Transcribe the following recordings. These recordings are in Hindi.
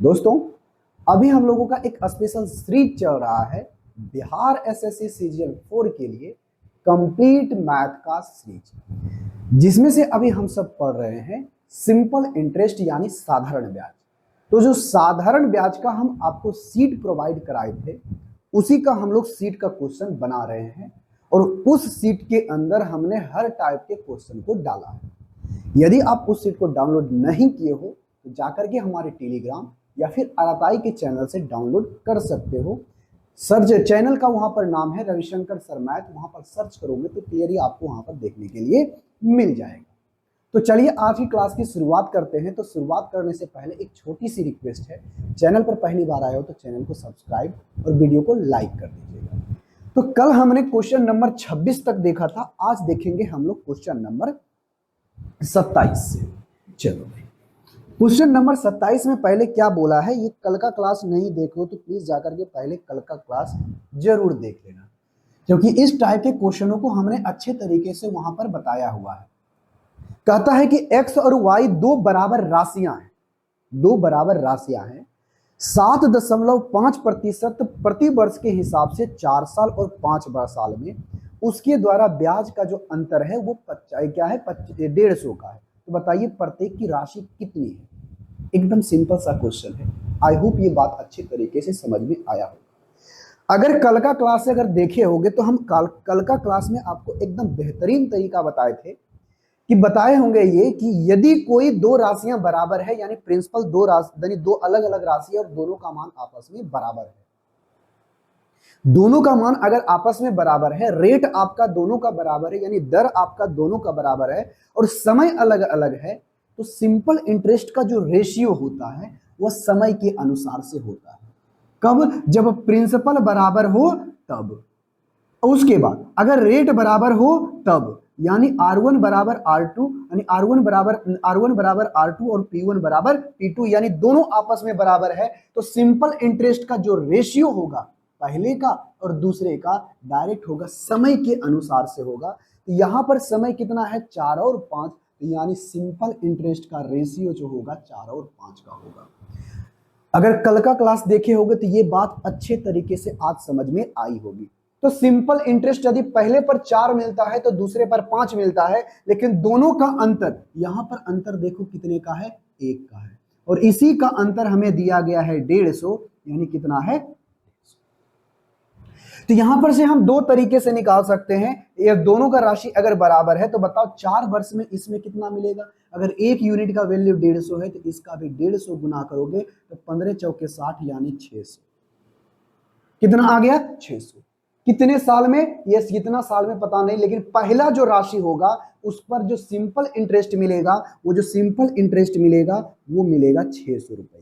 दोस्तों, अभी हम लोगों का एक स्पेशल सीरीज चल रहा है बिहार एसएससी सीजन 4 के लिए कंप्लीट मैथ का सीरीज, जिसमें से अभी हम सब पढ़ रहे हैं सिंपल इंटरेस्ट यानी साधारण ब्याज। तो जो साधारण ब्याज का हम आपको सीट प्रोवाइड कराए थे, उसी का हम लोग सीट का क्वेश्चन बना रहे हैं और उस सीट के अंदर हमने हर टाइप के क्वेश्चन को डाला है। यदि आप उस सीट को डाउनलोड नहीं किए हो तो जाकर के हमारे टेलीग्राम या फिर आरआई के चैनल से डाउनलोड कर सकते हो। सर्च चैनल का वहां पर नाम है रविशंकर सर मैथ, वहां पर सर्च करोगे तो क्लियरली आपको वहां पर देखने के लिए मिल जाएगा। तो चलिए आज की क्लास की शुरुआत करते हैं। तो शुरुआत करने से पहले एक छोटी सी रिक्वेस्ट है, चैनल पर पहली बार आए हो तो चैनल को सब्सक्राइब और वीडियो को लाइक कर दीजिएगा। तो कल हमने क्वेश्चन नंबर 26 तक देखा था, आज देखेंगे हम लोग क्वेश्चन नंबर 27 से। चलो भाई, क्वेश्चन नंबर 27 में पहले क्या बोला है, ये कल का क्लास नहीं देखो तो प्लीज जाकर के पहले कल का क्लास जरूर देख लेना, क्योंकि इस टाइप के क्वेश्चनों को हमने अच्छे तरीके से वहां पर बताया हुआ है। कहता है कि x और y दो बराबर राशियां हैं, 7.5% प्रति वर्ष के हिसाब से 4 साल और 5 साल में उसके द्वारा ब्याज का जो अंतर है वो क्या है, 150 का है। तो बताइए प्रत्येक की राशि कितनी है। एकदम सिंपल सा क्वेश्चन है। आई होप ये बात अच्छे तरीके से समझ में आया होगा। अगर कल का क्लास से अगर देखे होंगे तो हम कल का क्लास में आपको एकदम बेहतरीन तरीका बताए थे कि बताए होंगे ये कि यदि कोई दो राशियां बराबर है, यानी प्रिंसिपल दो राशि यानी दो अलग अलग राशि और दोनों का मान आपस में बराबर है, दोनों का मान अगर आपस में बराबर है, रेट आपका दोनों का बराबर है यानी दर आपका दोनों का बराबर है और समय अलग अलग है, तो सिंपल इंटरेस्ट का जो रेशियो होता है वह समय के अनुसार से होता है। कब? जब प्रिंसिपल बराबर हो तब। उसके बाद अगर रेट बराबर हो तब, यानी R1 बराबर R2 यानी R1 बराबर R2 और P1 बराबर P2 यानी दोनों आपस में बराबर है, तो सिंपल इंटरेस्ट का जो रेशियो होगा पहले का और दूसरे का डायरेक्ट होगा, समय के अनुसार से होगा। तो यहां पर समय कितना है, 4 और 5, यानी सिंपल इंटरेस्ट का रेशियो जो होगा 4 और 5 का होगा। अगर कल का क्लास देखे होगे तो ये बात अच्छे तरीके से आज समझ में आई होगी। तो सिंपल इंटरेस्ट यदि पहले पर 4 मिलता है तो दूसरे पर 5 मिलता है, लेकिन दोनों का अंतर, यहां पर अंतर देखो कितने का है, 1 का है, और इसी का अंतर हमें दिया गया है 150, यानी कितना है। तो यहां पर से हम दो तरीके से निकाल सकते हैं, ये दोनों का राशि अगर बराबर है तो बताओ 4 वर्ष में इसमें कितना मिलेगा। अगर एक यूनिट का वैल्यू 150 है तो इसका भी 150 गुना करोगे तो 15 चौके 60 यानी 600। कितना आ गया, 600। कितने साल में, ये कितना साल में पता नहीं, लेकिन पहला जो राशि होगा उस पर जो सिंपल इंटरेस्ट मिलेगा, वो जो सिंपल इंटरेस्ट मिलेगा वो मिलेगा 600 रुपया।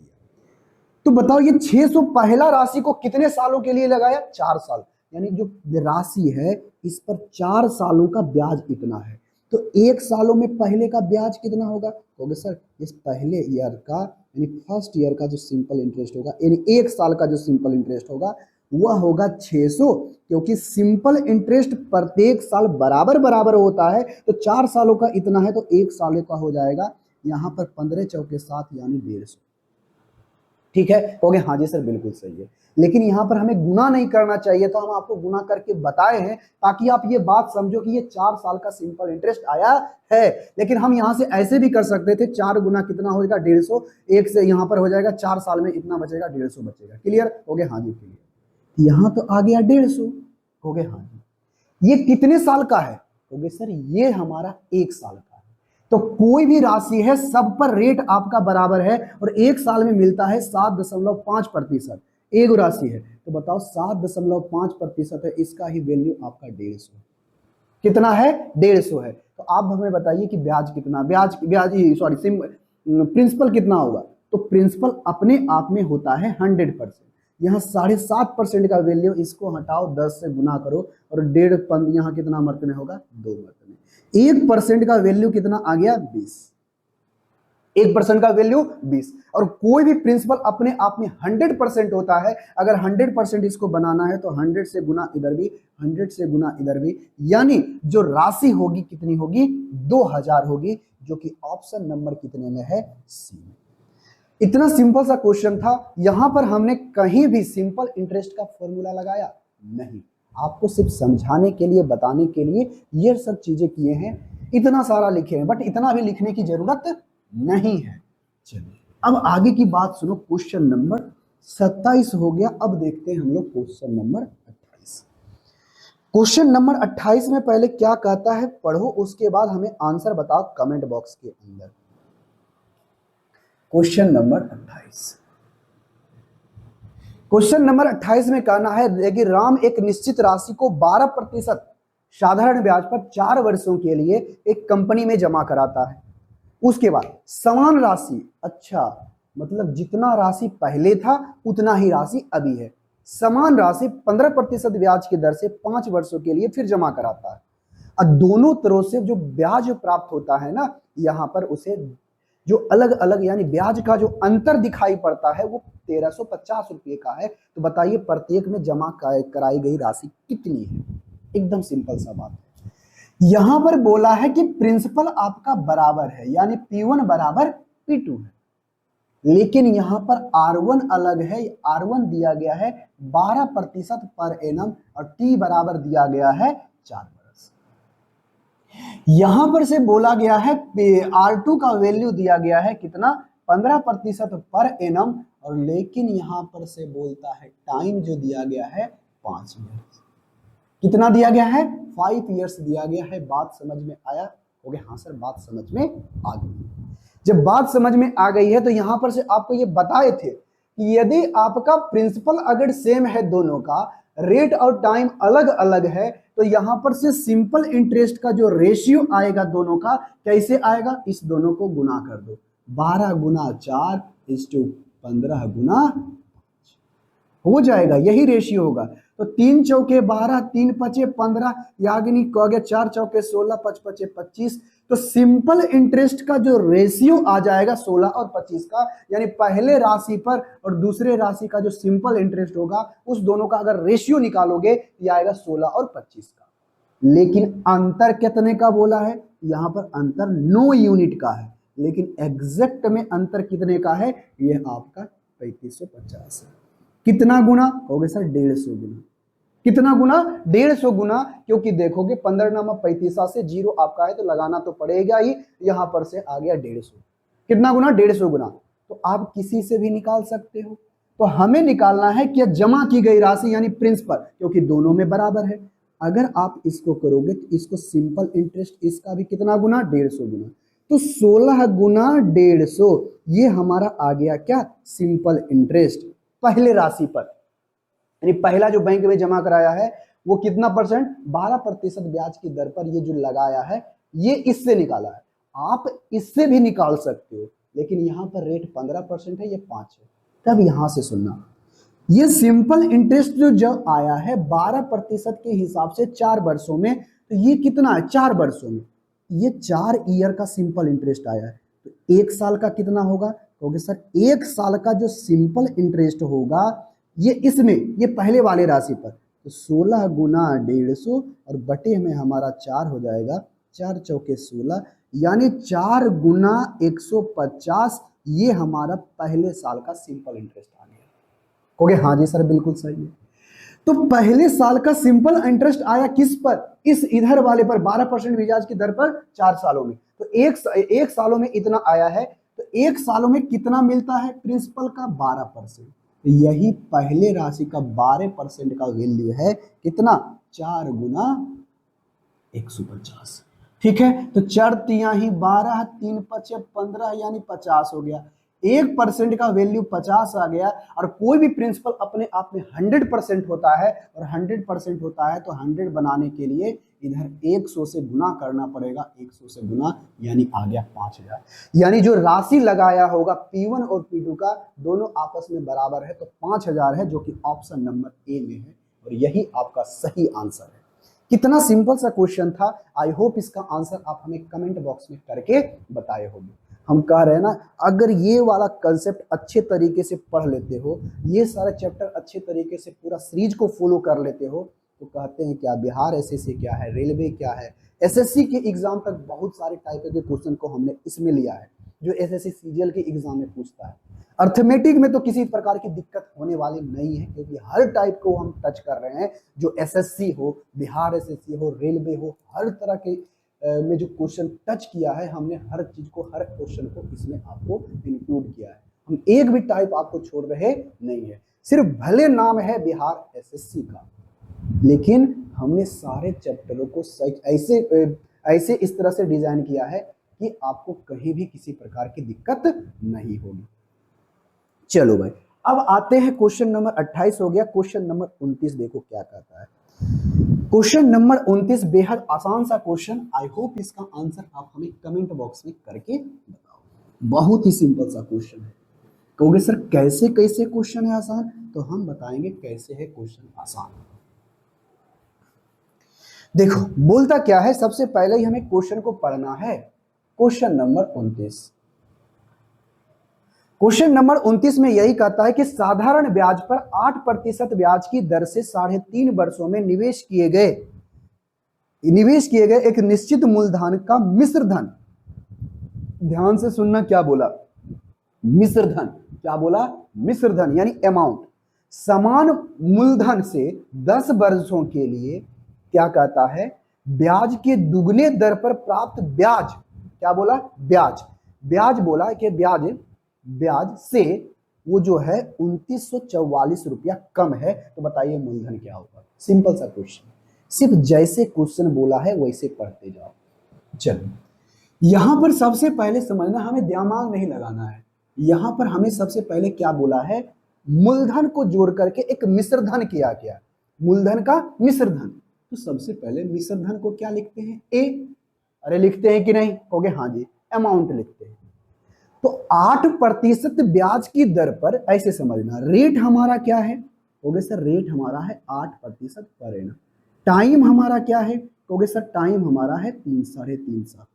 तो बताओ ये 600 पहला राशि को कितने सालों के लिए लगाया, 4 साल, यानी जो राशि है इस पर 4 सालों का ब्याज इतना है। तो 1 सालों में पहले का ब्याज कितना होगा, कहोगे सर इस पहले ईयर का यानी फर्स्ट ईयर का जो सिंपल इंटरेस्ट होगा, यानी 1 साल का जो सिंपल इंटरेस्ट होगा वह होगा 600, क्योंकि सिंपल इंटरेस्ट प्रत्येक साल बराबर बराबर होता है। तो 4 सालों का इतना है तो 1 साल का हो जाएगा यहां पर 15 चौके 7 यानी 150। ठीक है, कहोगे हाँ जी सर बिल्कुल सही है, लेकिन यहां पर हमें गुना नहीं करना चाहिए, तो हम आपको गुना करके बताए हैं ताकि आप ये बात समझो कि ये 4 साल का सिंपल इंटरेस्ट आया है। लेकिन हम यहां से ऐसे भी कर सकते थे, 4 गुना कितना होगा 150, 1 से यहां पर हो जाएगा 4 साल में इतना बचेगा, 150 बचेगा। क्लियर हो गया, हाँ जी क्लियर। यहां तो आ गया 150, हो गए हाँ जी। ये कितने साल का है, हो गए सर ये हमारा 1 साल का है। तो कोई भी राशि है सब पर रेट आपका बराबर है और 1 साल में मिलता है 7.5%। एक राशि है तो बताओ 7.5% है, इसका ही वैल्यू आपका 150 कितना है, 150 है। तो आप हमें बताइए कि ब्याज कितना, प्रिंसिपल कितना होगा। तो प्रिंसिपल अपने आप में होता है 100%। यहाँ 7.5% का वैल्यू, इसको हटाओ 10 से गुना करो और 1.5 यहाँ कितना मरतबे होगा, 2 मरतबे। 1% का वैल्यू कितना आ गया, 20। 1% का वैल्यू 20। और कोई भी प्रिंसिपल अपने आप में 100% होता है। अगर 100% इसको बनाना है तो 100 से गुना इधर भी, 100 से गुना इधर भी, यानी जो राशि होगी कितनी होगी, 2000 होगी, जो कि ऑप्शन नंबर कितने में है, सी में। इतना सिंपल सा क्वेश्चन था, यहां पर हमने कहीं भी सिंपल इंटरेस्ट का फॉर्मूला लगाया नहीं, आपको सिर्फ समझाने के लिए, बताने के लिए ये सब चीजें किए हैं, इतना सारा लिखे हैं, बट इतना भी लिखने की जरूरत नहीं है। चलिए अब आगे की बात सुनो, क्वेश्चन नंबर 27 हो गया। अब देखते हैं हम लोग क्वेश्चन नंबर 28। क्वेश्चन नंबर 28 में पहले क्या कहता है पढ़ो, उसके बाद हमें आंसर बताओ कमेंट बॉक्स के अंदर। क्वेश्चन नंबर 28, क्वेश्चन नंबर 28 में कहना है कि राम एक निश्चित राशि को 12% साधारण ब्याज पर 4 वर्षों के लिए एक कंपनी में जमा कराता है। उसके बाद समान राशि, अच्छा मतलब जितना राशि पहले था उतना ही राशि अभी है, समान राशि 15% ब्याज की दर से 5 वर्षों के लिए फिर जमा कराता है। और दोनों तरह से जो ब्याज प्राप्त होता है ना, यहाँ पर उसे जो अलग अलग यानी ब्याज का जो अंतर दिखाई पड़ता है वो 1350 रुपये का है। तो बताइए प्रत्येक में जमा कराई गई राशि कितनी है? एकदम सिंपल सा बात है। यहां पर बोला है कि प्रिंसिपल आपका बराबर है, यानी P1 बराबर P2 है, लेकिन यहां पर R1 अलग है। R1 दिया गया है 12% पर एनम और T बराबर दिया गया है 4 वर्ष। यहां पर से बोला गया है R2 का वैल्यू दिया गया है कितना, 15% पर एनम, और लेकिन यहां पर से बोलता है टाइम जो दिया गया है 5 ईयर्स। कितना दिया गया है? 5 ईयर्स दिया गया है। बात समझ में आया? हो गया? हाँ सर बात समझ में आ गई। जब बात समझ में आ गई है तो यहां पर से आपको ये बताए थे कि यदि आपका प्रिंसिपल अगर सेम है, दोनों का रेट और टाइम अलग अलग है, तो यहां पर से सिंपल इंटरेस्ट का जो रेशियो आएगा दोनों का कैसे आएगा, इस दोनों को गुना कर दो, 12 गुना 4 15 गुना हो जाएगा, यही रेशियो होगा। तो 3 चौके 12, 3 पचे 15, यानी कह गया 4 चौके 16, 5 पचे 25। तो सिंपल इंटरेस्ट का जो रेशियो आ जाएगा 16 और 25 का, यानी पहले राशि पर और दूसरे राशि का जो सिंपल इंटरेस्ट होगा उस दोनों का अगर रेशियो निकालोगे ये आएगा 16 और 25 का। लेकिन अंतर कितने का बोला है? यहां पर अंतर 9 यूनिट का है, लेकिन एग्जैक्ट में अंतर कितने का है? ये आपका 3550 है। कितना गुना हो गया सर? 150 गुना। कितना गुना? 150 गुना, क्योंकि देखोगे 15 नामा 35 से 0 आपका है तो लगाना तो पड़ेगा ही, यहां पर से आ गया 150। कितना गुना? 150 गुना। तो आप किसी से भी निकाल सकते हो। तो हमें निकालना है कि जमा की गई राशि यानी प्रिंसिपल, क्योंकि दोनों में बराबर है। अगर आप इसको करोगे तो इसको सिंपल इंटरेस्ट, इसका भी कितना गुना? 150 गुना। तो 16 गुना 150 ये हमारा आ गया क्या? सिंपल इंटरेस्ट पहले राशि पर, यानी पहला जो बैंक में जमा कराया है वो कितना परसेंट? 12% ब्याज की दर पर ये जो लगाया है, ये इससे निकाला है। आप इससे भी निकाल सकते हो, लेकिन यहां पर रेट 15% है, ये 5 है। तब यहां से सुनना, ये सिंपल इंटरेस्ट जो जब आया है 12% के हिसाब से 4 वर्षों में, तो ये कितना है? 4 वर्षों में ये 4 ईयर का सिंपल इंटरेस्ट आया है। तो 1 साल का कितना होगा? कहोगे सर 1 साल का जो सिंपल इंटरेस्ट होगा ये इसमें, ये पहले वाले राशि पर, तो 16 गुना 150 और बटे में हमारा 4 हो जाएगा, 4 चौके 16, यानी 4 गुना 150, ये हमारा पहले साल का सिंपल इंटरेस्ट आ गया। कहोगे हाँ जी सर बिल्कुल सही है। तो पहले साल का सिंपल इंटरेस्ट आया किस पर? इस इधर वाले पर 12% ब्याज की दर पर 4 सालों में। तो एक सालों में इतना आया है, तो 1 सालों में कितना मिलता है प्रिंसिपल का? 12%। तो यही पहले राशि का 12% का वैल्यू है कितना? 4 गुना 150। ठीक है, तो 4 तिया ही 12, 3 पचे 15, यानी 50 हो गया। 1% का वैल्यू 50 आ गया। और कोई भी प्रिंसिपल अपने आप में 100% होता है, और 100% होता है तो 100 बनाने के लिए इधर 100 से गुना करना पड़ेगा, 100 से गुना, यानी आ गया 5000। यानी जो राशि लगाया होगा P1 और P2 का दोनों आपस में बराबर है, तो 5000 है, जो कि ऑप्शन नंबर ए में है, और यही आपका सही आंसर है। कितना सिंपल सा क्वेश्चन था। आई होप इसका आंसर आप हमें कमेंट बॉक्स में करके बताए होंगे। हम कह रहे हैं ना, अगर ये वाला कंसेप्ट अच्छे तरीके से पढ़ लेते हो, ये सारे चैप्टर अच्छे तरीके से पूरा सीरीज को फॉलो कर लेते हो, तो कहते हैं क्या बिहार एसएससी क्या है, रेलवे क्या है, एसएससी के एग्जाम तक बहुत सारे टाइप के क्वेश्चन को हमने इसमें लिया है, जो एसएससी सीजीएल के एग्जाम में पूछता है। अर्थमेटिक में तो किसी प्रकार की दिक्कत होने वाली नहीं है, क्योंकि हर टाइप को हम टच कर रहे हैं, जो एसएससी हो, बिहार एसएससी हो, रेलवे हो, हर तरह के में जो क्वेश्चन टच किया है हमने, हर चीज को, हर क्वेश्चन को इसमें आपको इंक्लूड किया है। हम एक भी टाइप आपको छोड़ रहे नहीं है। सिर्फ भले नाम है बिहार एसएससी का, लेकिन हमने सारे चैप्टरों को ऐसे ऐसे इस तरह से डिजाइन किया है कि आपको कहीं भी किसी प्रकार की दिक्कत नहीं होगी। चलो भाई, अब आते हैं क्वेश्चन नंबर 28 हो गया, क्वेश्चन नंबर 29 देखो क्या कहता है। क्वेश्चन नंबर 29 बेहद आसान सा क्वेश्चन, आई होप इसका आंसर आप हमें कमेंट बॉक्स में करके बताओ। बहुत ही सिंपल सा क्वेश्चन है। कहोगे सर कैसे कैसे क्वेश्चन है आसान, तो हम बताएंगे कैसे है क्वेश्चन आसान। देखो बोलता क्या है, सबसे पहले ही हमें क्वेश्चन को पढ़ना है। क्वेश्चन नंबर 29, क्वेश्चन नंबर 29 में यही कहता है कि साधारण ब्याज पर 8% ब्याज की दर से 3.5 वर्षों में निवेश किए गए एक निश्चित मूलधन का मिश्र धन, ध्यान से सुनना क्या बोला, मिश्र धन, क्या बोला, मिश्र धन यानी अमाउंट, समान मूलधन से 10 वर्षों के लिए क्या कहता है, ब्याज के दुगने दर पर प्राप्त ब्याज, क्या बोला, ब्याज बोला कि ब्याज से वो जो है 2944 रुपया कम है, तो बताइए मूलधन क्या होगा। सिंपल सा क्वेश्चन, सिर्फ जैसे क्वेश्चन बोला है वैसे पढ़ते जाओ। चलो यहां पर सबसे पहले समझना, हमें दिमाग नहीं लगाना है। यहां पर हमें सबसे पहले क्या बोला है, मूलधन को जोड़ करके एक मिश्र धन किया गया, मूलधन का मिश्र धन। तो सबसे पहले मिश्र धन को क्या लिखते हैं, ए, अरे लिखते हैं कि नहीं, कहोगे हाँ जी, अमाउंट लिखते हैं। तो 8% ब्याज की दर पर, ऐसे समझना, रेट हमारा क्या है, कहोगे सर रेट हमारा है 8% पर एनम। टाइम हमारा क्या है, कहोगे सर टाइम हमारा है 3.5 साल,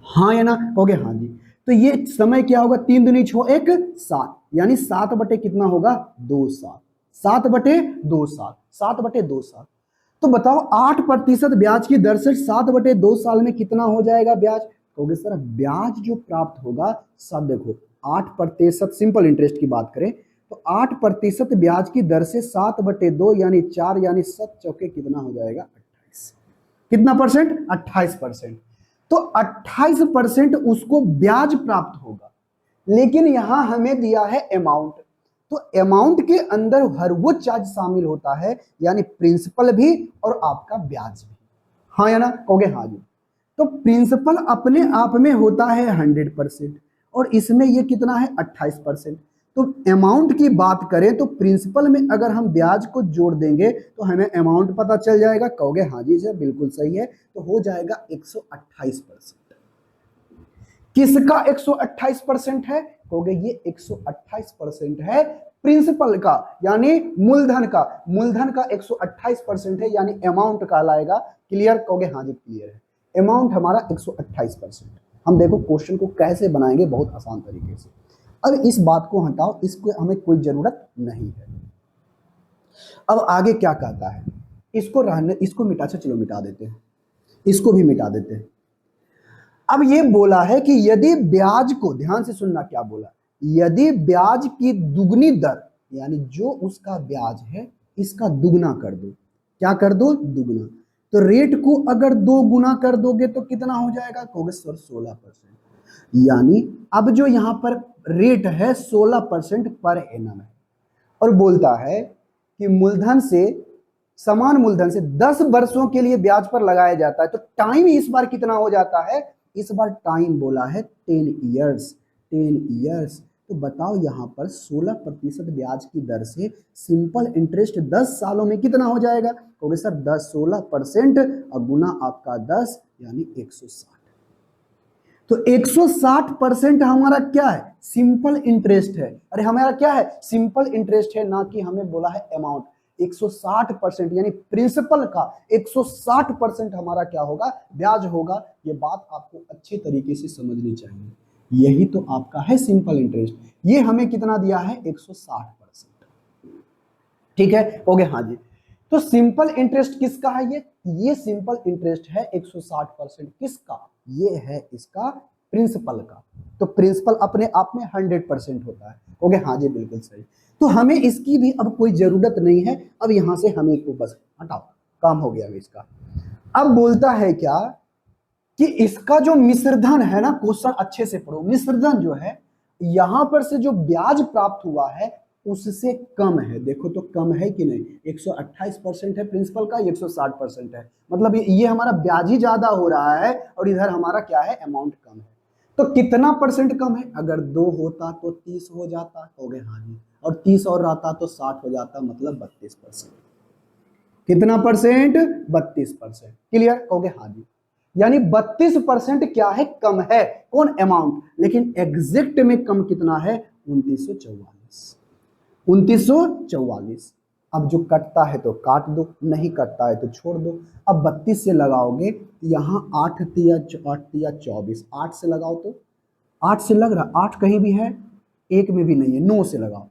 हाँ या ना, कहोगे हाँ जी। तो ये समय क्या होगा, 3 दूनी 6 1 7, यानी 7 बटे कितना होगा, 2 साल, 7 बटे 2 साल, 7 बटे 2 साल। तो बताओ 8% ब्याज की दर से 7 बटे 2 साल में कितना हो जाएगा ब्याज, कहोगे सर ब्याज जो प्राप्त होगा, सब देखो 8%, सिंपल इंटरेस्ट की बात करें तो 8% ब्याज की दर से 7 बटे 2 यानी 4, यानी 7 चौके कितना हो जाएगा, 28, कितना परसेंट, 28%। तो 28% उसको ब्याज प्राप्त होगा, लेकिन यहां हमें दिया है अमाउंट, तो अमाउंट के अंदर हर वो चार्ज शामिल होता है, यानी प्रिंसिपल भी और आपका ब्याज भी, हाँ या ना, कहोगे हाँ जी। तो प्रिंसिपल अपने आप में होता है 100% और इसमें ये कितना है, 28%। तो अमाउंट की बात करें तो प्रिंसिपल में अगर हम ब्याज को जोड़ देंगे तो हमें अमाउंट पता चल जाएगा, कहोगे हाँ जी सर बिल्कुल सही है, तो हो जाएगा 128%। किसका 128% है, कहोगे ये 128% है प्रिंसिपल का, यानी मूलधन का 128% है, यानी अमाउंट कहलाएगा। क्लियर, कहोगे हाँ जी क्लियर है, अमाउंट हमारा 128%। हम देखो क्वेश्चन को कैसे बनाएंगे, बहुत आसान तरीके से। अब इस बात को हटाओ, इसको हमें कोई जरूरत नहीं है। अब आगे क्या कहता है, इसको रहने, इसको मिटा, चलो मिटा देते हैं, इसको भी मिटा देते हैं। अब ये बोला है कि यदि ब्याज को, ध्यान से सुनना क्या बोला, यदि ब्याज की दुगनी दर, यानी जो उसका ब्याज है इसका दुगना कर दो, क्या कर दो, दुगना। तो रेट को अगर 2 गुना कर दोगे तो कितना हो जाएगा, कहोगे सर 16%, यानी अब जो यहां पर रेट है 16% पर एनम है, और बोलता है कि मूलधन से, समान मूलधन से 10 वर्षों के लिए ब्याज पर लगाया जाता है। तो टाइम इस बार कितना हो जाता है, इस बार टाइम बोला है 10 ईयर्स। तो बताओ यहां पर 16% ब्याज की दर से सिंपल इंटरेस्ट 10 सालों में कितना हो जाएगा, कहोगे सर 16% और गुना आपका 10 यानी 160। तो 160% हमारा क्या है, सिंपल इंटरेस्ट है। अरे हमारा क्या है, सिंपल इंटरेस्ट है, ना कि हमें बोला है अमाउंट। 160% यानी प्रिंसिपल का 160% हमारा क्या होगा, ब्याज होगा। ये बात आपको अच्छे तरीके से समझनी चाहिए, यही तो आपका है सिंपल इंटरेस्ट। ये हमें कितना दिया है, 160%। ठीक है, हो गया, हाँ जी। तो सिंपल इंटरेस्ट किसका है, ये सिंपल इंटरेस्ट है 160%, किसका, ये है इसका प्रिंसिपल का। तो प्रिंसिपल अपने आप में 100% होता है। ओके हाँ जी बिल्कुल सही। तो हमें इसकी भी अब कोई जरूरत नहीं है, अब यहां से हमें को बस हटाओ, काम हो गया इसका। अब बोलता है क्या कि इसका जो मिश्रधन है ना, क्वेश्चन अच्छे से पढ़ो, मिश्रधन जो है यहां पर से जो ब्याज प्राप्त हुआ है उससे कम है। देखो तो कम है कि नहीं, 128% है प्रिंसिपल का, 160% है, मतलब ये हमारा ब्याज ही ज्यादा हो रहा है और इधर हमारा क्या है, अमाउंट कम है। तो कितना परसेंट कम है, अगर 2 होता तो 30 हो जाता, हो गए हाँ जी, और 30 और रहता तो 60 हो जाता, मतलब 32%। कितना परसेंट, 32%। क्लियर, कहोगे हाँ जी। यानी 32% क्या है, कम है, कौन, अमाउंट, लेकिन एग्जैक्ट में कम कितना है, 2944। 2944। अब जो कटता है तो काट दो, नहीं कटता है तो छोड़ दो। अब 32 से लगाओगे, यहां 8 तिया 24, 8 से लगाओ तो 8 से लग रहा, 8 कहीं भी है, एक में भी नहीं है, 9 से लगाओ,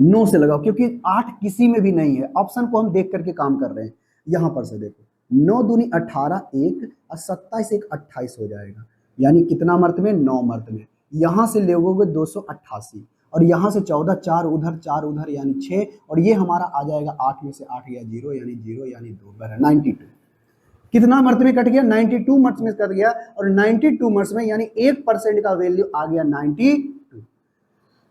9 से लगाओ, क्योंकि 8 किसी में भी नहीं है। ऑप्शन को हम देख करके काम कर रहे हैं। यहां पर से देखो, 9 दूनी 18, 1 और 27 1 28 हो जाएगा, यानी कितना मर्त में, 9 मर्त में। यहां से लोगे 288, और यहां से 14, 4 उधर 4 उधर, यानी 6, और ये हमारा आ जाएगा 8 में से 8 या 0, यानी 0 यानी 2 92। कितना मर्त में कट गया, 92 मर्त में कट गया, और 92 मर्त में यानी 1% का वैल्यू आ गया 92।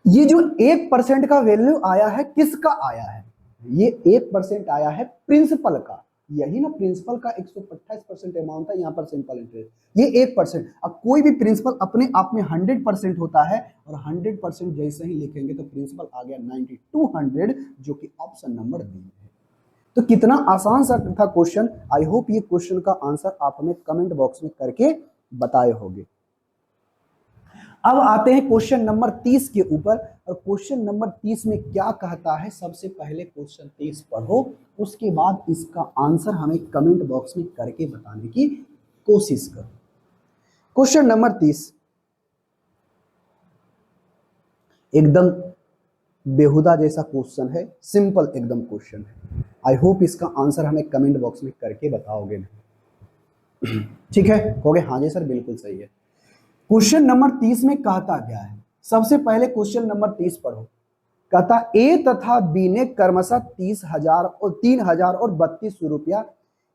ये जो 1% का वैल्यू आया है, किसका आया है, ये 1% आया है प्रिंसिपल का। यही ना प्रिंसिपल का 128% अमाउंट है, यहां पर सिंपल इंटरेस्ट, ये 1%। अब कोई भी प्रिंसिपल अपने आप में 100% होता है, और 100% जैसे ही लिखेंगे तो प्रिंसिपल आ गया 9200, जो कि ऑप्शन नंबर बी है। तो कितना आसान सा था क्वेश्चन। आई होप ये क्वेश्चन का आंसर आप हमें कमेंट बॉक्स में करके बताए होंगे। अब आते हैं क्वेश्चन नंबर 30 के ऊपर, और क्वेश्चन नंबर 30 में क्या कहता है, सबसे पहले क्वेश्चन 30 पढ़ो, उसके बाद इसका आंसर हमें कमेंट बॉक्स में करके बताने की कोशिश करो। क्वेश्चन नंबर 30 एकदम बेहुदा जैसा क्वेश्चन है, सिंपल एकदम क्वेश्चन है। आई होप इसका आंसर हमें कमेंट बॉक्स में करके बताओगे। ठीक है, कहोगे हाँ जी सर बिल्कुल सही है। क्वेश्चन नंबर 30 में कहता क्या है, सबसे पहले क्वेश्चन नंबर 30 पढ़ो। कहता ए तथा बी ने क्रमशः 30,000 और 3,000 और 3200 रुपया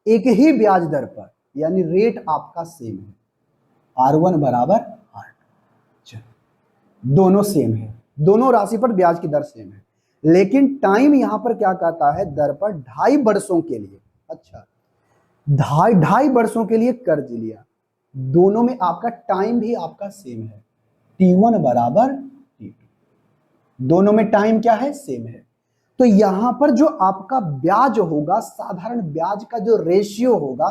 एक ही ब्याज दर पर, यानी रेट आपका सेम है, R1 बराबर R2, दोनों सेम है, दोनों राशि पर ब्याज की दर सेम है, लेकिन टाइम यहां पर क्या कहता है, दर पर 2.5 वर्षों के लिए, अच्छा 2.5 वर्षों के लिए कर्ज लिया, दोनों में आपका टाइम भी आपका सेम है, T1 बराबर T2, दोनों में टाइम क्या है, सेम है। तो यहां पर जो आपका ब्याज होगा, साधारण ब्याज का जो रेशियो होगा,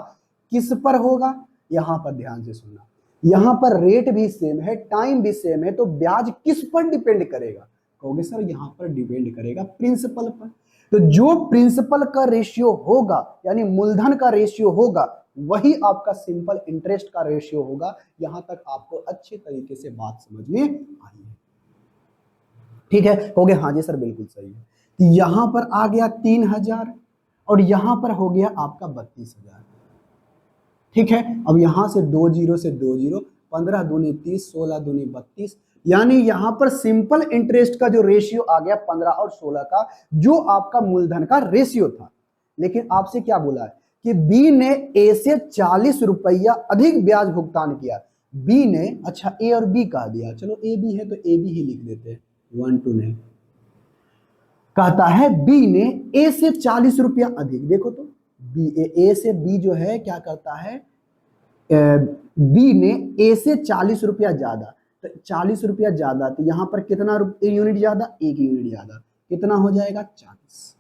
किस पर होगा, यहां पर ध्यान से सुनना, यहां पर रेट भी सेम है, टाइम भी सेम है, तो ब्याज किस पर डिपेंड करेगा, कहोगे सर यहां पर डिपेंड करेगा प्रिंसिपल पर। तो जो प्रिंसिपल का रेशियो होगा, यानी मूलधन का रेशियो होगा, वही आपका सिंपल इंटरेस्ट का रेशियो होगा। यहां तक आपको अच्छे तरीके से बात समझ में आई है, ठीक है, कहोगे हाँ जी सर बिल्कुल सही है। तो यहां पर आ गया 3,000, और यहां पर हो गया आपका 32,000, ठीक है। अब यहां से 2 जीरो से 2 जीरो, 15 दूनी 30, 16 दूनी 32, यानी यहां पर सिंपल इंटरेस्ट का जो रेशियो आ गया 15 और 16 का, जो आपका मूलधन का रेशियो था। लेकिन आपसे क्या बोला है कि बी ने ए से 40 रुपया अधिक ब्याज भुगतान किया। बी ने, अच्छा ए और बी कह दिया, चलो ए बी है तो ए बी ही लिख देते हैं, 1 2 नहीं। कहता है बी ने ए से 40 रुपया अधिक, देखो तो बी ए से बी जो है क्या करता है, बी ने ए से 40 रुपया ज्यादा, तो 40 रुपया ज्यादा, तो यहां पर कितना यूनिट ज्यादा, 1 यूनिट ज्यादा, कितना हो जाएगा 40।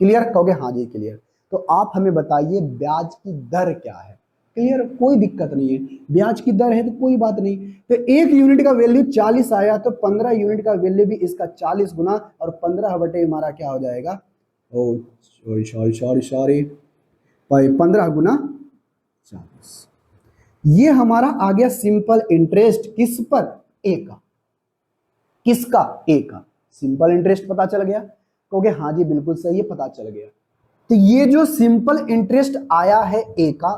क्लियर, कहोगे हाँ जी क्लियर। तो आप हमें बताइए ब्याज की दर क्या है, क्लियर, कोई दिक्कत नहीं है, ब्याज की दर है तो कोई बात नहीं। तो 1 यूनिट का वैल्यू 40 आया, तो 15 यूनिट का वैल्यू भी इसका 40 गुना, और 15 बटे हमारा क्या हो जाएगा, ओ सॉरी सॉरी सॉरी सॉरी 15 गुना 40। ये हमारा आ गया सिंपल इंटरेस्ट, किस पर, ए का, किसका, ए का, सिंपल इंटरेस्ट पता चल गया, कहोगे हाँ जी बिल्कुल सही है, पता चल गया। तो ये जो सिंपल इंटरेस्ट आया है ए का,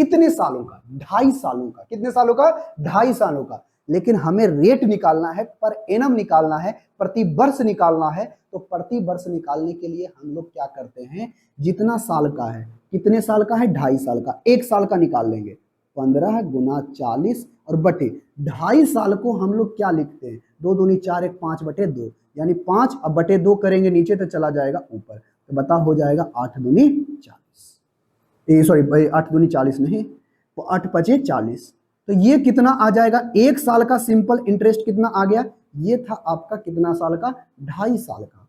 कितने सालों का? 2.5 सालों का। कितने सालों का? 2.5 सालों का। लेकिन हमें रेट निकालना है, पर एनम निकालना है, प्रति वर्ष निकालना है। तो प्रति वर्ष निकालने के लिए हम लोग क्या करते हैं, जितना साल का है, कितने साल का है? 2.5 साल का। 1 साल का निकाल लेंगे, 15 गुना 40 और बटे 2.5 साल को हम लोग क्या लिखते हैं? 2 दूनी 4, 1 5 बटे 2, यानी 5। अब बटे 2 करेंगे नीचे तो चला जाएगा ऊपर, तो बताओ हो जाएगा 8 दूनी 40, सॉरी 8 दूनी 40 नहीं, तो 8 पचे 40। तो ये कितना आ जाएगा? 1 साल का सिंपल इंटरेस्ट कितना आ गया? ये था आपका कितना साल का? 2.5 साल का।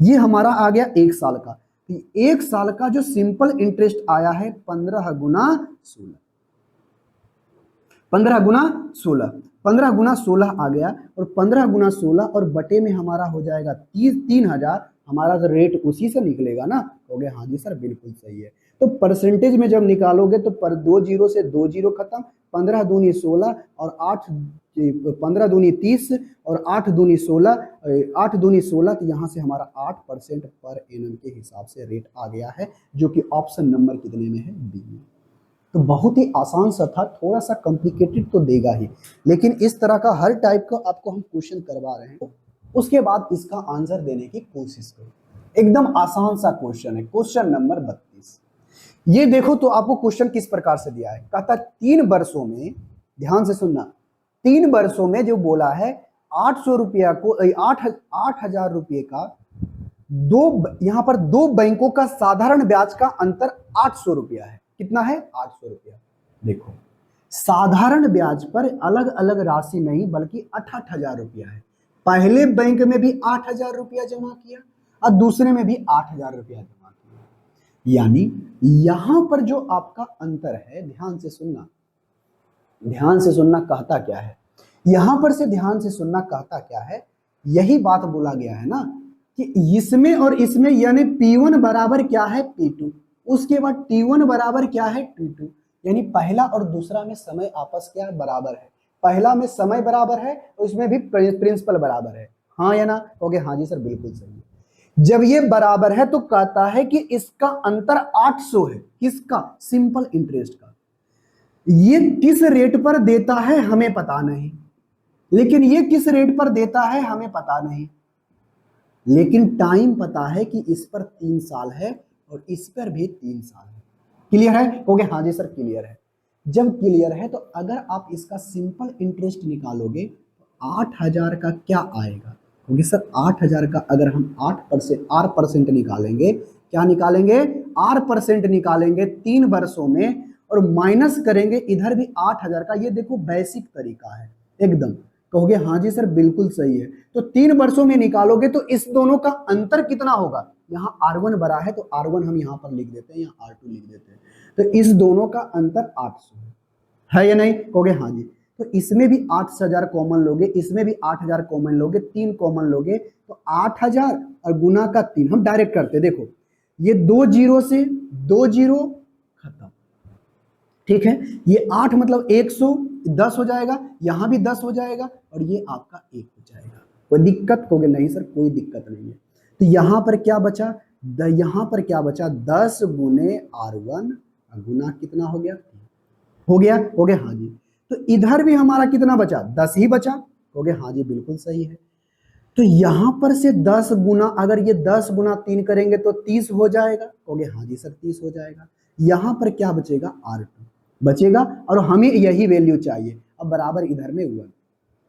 ये हमारा आ गया 1 साल का। तो 1 साल का जो सिंपल इंटरेस्ट आया है 15 गुना 16, 15 गुना 16, 15 गुना 16 आ गया। और 15 गुना 16 और बटे में हमारा हो जाएगा 3000। हमारा तो रेट उसी से निकलेगा ना। हो गया हाँ जी सर बिल्कुल सही है। तो परसेंटेज में जब निकालोगे तो पर 2 जीरो से 2 जीरो खत्म, 15 दूनी 16 और 8, 15 दूनी 30 और 8 दूनी 16, 8 दूनी 16। तो यहाँ से हमारा 8% पर एनम के हिसाब से रेट आ गया है, जो कि ऑप्शन नंबर कितने में है? बी में। तो बहुत ही आसान सा था, थोड़ा सा कॉम्प्लिकेटेड तो देगा ही, लेकिन इस तरह का हर टाइप का आपको हम क्वेश्चन करवा रहे हैं। उसके बाद इसका आंसर देने की कोशिश करो। एकदम आसान सा क्वेश्चन है, क्वेश्चन नंबर 32। ये देखो तो आपको क्वेश्चन किस प्रकार से दिया है। कहता 3 वर्षों में, ध्यान से सुनना, 3 वर्षों में जो बोला है 800 रुपया को 8,000 रुपये का यहाँ पर 2 बैंकों का साधारण ब्याज का अंतर 800 रुपया है। कितना है? 800 रुपया। देखो साधारण ब्याज पर अलग अलग राशि नहीं बल्कि 8,000 रुपया है। पहले बैंक में भी 8,000 रुपया जमा किया और दूसरे में भी 8,000 रुपया जमा किया। यानी यहां पर जो आपका अंतर है, ध्यान से सुनना, ध्यान से सुनना, कहता क्या है यहां पर से, ध्यान से सुनना, कहता क्या है, यही बात बोला गया है ना कि इसमें और इसमें, यानी P1 बराबर क्या है? P2। उसके बाद T1 बराबर क्या है? T2। यानी पहला और दूसरा में समय आपस क्या बराबर है। पहला में समय बराबर है और इसमें भी प्रिंसिपल बराबर है। हाँ या ना? कहोगे हाँ जी सर बिल्कुल सही है। जब ये बराबर है तो कहता है कि इसका अंतर 800 है। किसका? सिंपल इंटरेस्ट का। ये किस रेट पर देता है हमें पता नहीं, लेकिन ये किस रेट पर देता है हमें पता नहीं, लेकिन टाइम पता है कि इस पर 3 साल है और इस पर भी 3 साल है। क्लियर है? कहोगे हाँ जी सर क्लियर है। जब क्लियर है तो अगर आप इसका सिंपल इंटरेस्ट निकालोगे तो 8,000 का क्या आएगा? क्योंकि सर 8,000 का अगर हम 8% निकालेंगे, क्या निकालेंगे? R% निकालेंगे 3 वर्षों में और माइनस करेंगे इधर भी 8,000 का। ये देखो बेसिक तरीका है एकदम। कहोगे हाँ जी सर बिल्कुल सही है। तो 3 वर्षों में निकालोगे तो इस दोनों का अंतर कितना होगा? यहाँ R1 बड़ा है तो R1 हम यहाँ पर लिख देते हैं, यहाँ R2 लिख देते हैं। तो इस दोनों का अंतर 800 है या नहीं? कहोगे हाँ जी। तो इसमें भी 8,000 कॉमन लोगे, इसमें भी 8,000 कॉमन लोगे, 3 कॉमन लोगे तो 8,000 और गुना का 3। हम डायरेक्ट करते, देखो ये 2 जीरो से 2 जीरो खत्म, ठीक है। ये 8 मतलब 110 हो जाएगा, यहां भी 10 हो जाएगा और ये आपका 1 हो जाएगा। कोई दिक्कत? कहोगे नहीं सर कोई दिक्कत नहीं है। तो यहां पर क्या बचा? यहां पर क्या बचा? 10 गुने R1 गुना कितना हो गया? हो गया? हो गया हाँ जी। तो इधर भी हमारा कितना बचा? 10 ही बचा। हो गया हाँ जी बिल्कुल सही है। तो यहां पर से 10 गुना, अगर ये 10 गुना 3 करेंगे तो 30 हो जाएगा। हो गया हाँ जी सर 30 हो जाएगा। यहां पर क्या बचेगा? R2 बचेगा और हमें यही वैल्यू चाहिए। अब बराबर इधर में 1,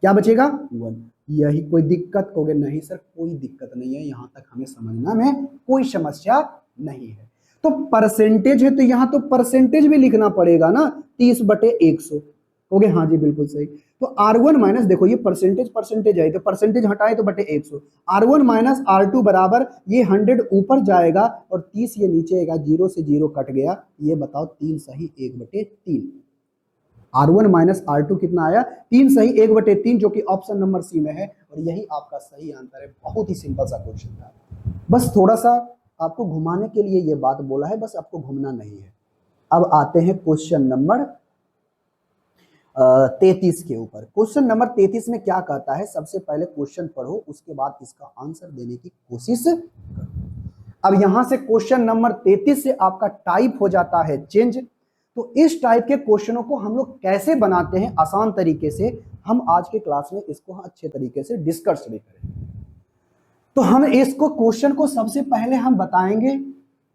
क्या बचेगा? 1। यही कोई दिक्कत? कहोगे नहीं सर कोई दिक्कत नहीं है, यहां तक हमें समझना में कोई समस्या नहीं है। तो परसेंटेज है तो यहां तो परसेंटेज भी लिखना पड़ेगा ना, 30/100। कहोगे हाँ जी बिल्कुल सही। तो R1 माइनस, देखो ये परसेंटेज है तो परसेंटेज हटाए तो बटे 100, R1 माइनस R2 बराबर, ये 100 ऊपर जाएगा और 30 ये नीचे आएगा, 0 से 0 कट गया। ये बताओ 3 सही 1/3। R1 माइनस R2 कितना आया? 3 सही 1/3, जो कि ऑप्शन नंबर सी में है और यही आपका सही आंसर है। बहुत ही सिंपल सा क्वेश्चन था, बस थोड़ा सा आपको घुमाने के लिए ये बात बोला है, बस आपको घूमना नहीं है। अब आते हैं क्वेश्चन नंबर 33 के ऊपर। क्वेश्चन नंबर 33 में क्या कहता है? सबसे पहले क्वेश्चन पढ़ो, उसके बाद इसका आंसर देने की कोशिश करो। अब यहां से क्वेश्चन नंबर 33 से आपका टाइप हो जाता है चेंज। तो इस टाइप के क्वेश्चनों को हम लोग कैसे बनाते हैं आसान तरीके से, हम आज के क्लास में इसको अच्छे तरीके से डिस्कस भी करेंगे। तो हम इसको क्वेश्चन को सबसे पहले हम बताएंगे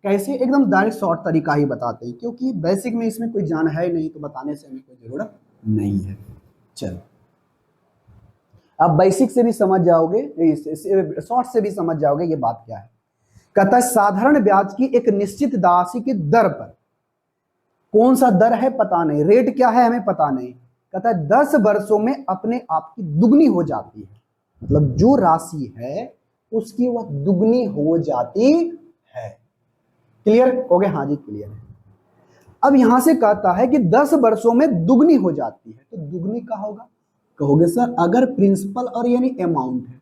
कैसे, एकदम डायरेक्ट शॉर्ट तरीका ही बताते हैं, क्योंकि बेसिक में इसमें कोई जान है नहीं तो बताने से हमें कोई जरूरत नहीं है। चलो आप बेसिक से भी समझ जाओगे, शॉर्ट से भी समझ जाओगे ये बात क्या है। कहता है साधारण ब्याज की एक निश्चित राशि की दर पर, कौन सा दर है पता नहीं, रेट क्या है हमें पता नहीं, कहता है 10 वर्षों में अपने आप की दुगनी हो जाती है, मतलब जो राशि है उसकी वह दुगनी हो जाती है। क्लियर हो गया? हाँ जी क्लियर है। अब यहां से कहता है कि 10 वर्षों में दुगनी हो जाती है, तो दुगनी का होगा, कहोगे सर अगर प्रिंसिपल और यानी अमाउंट है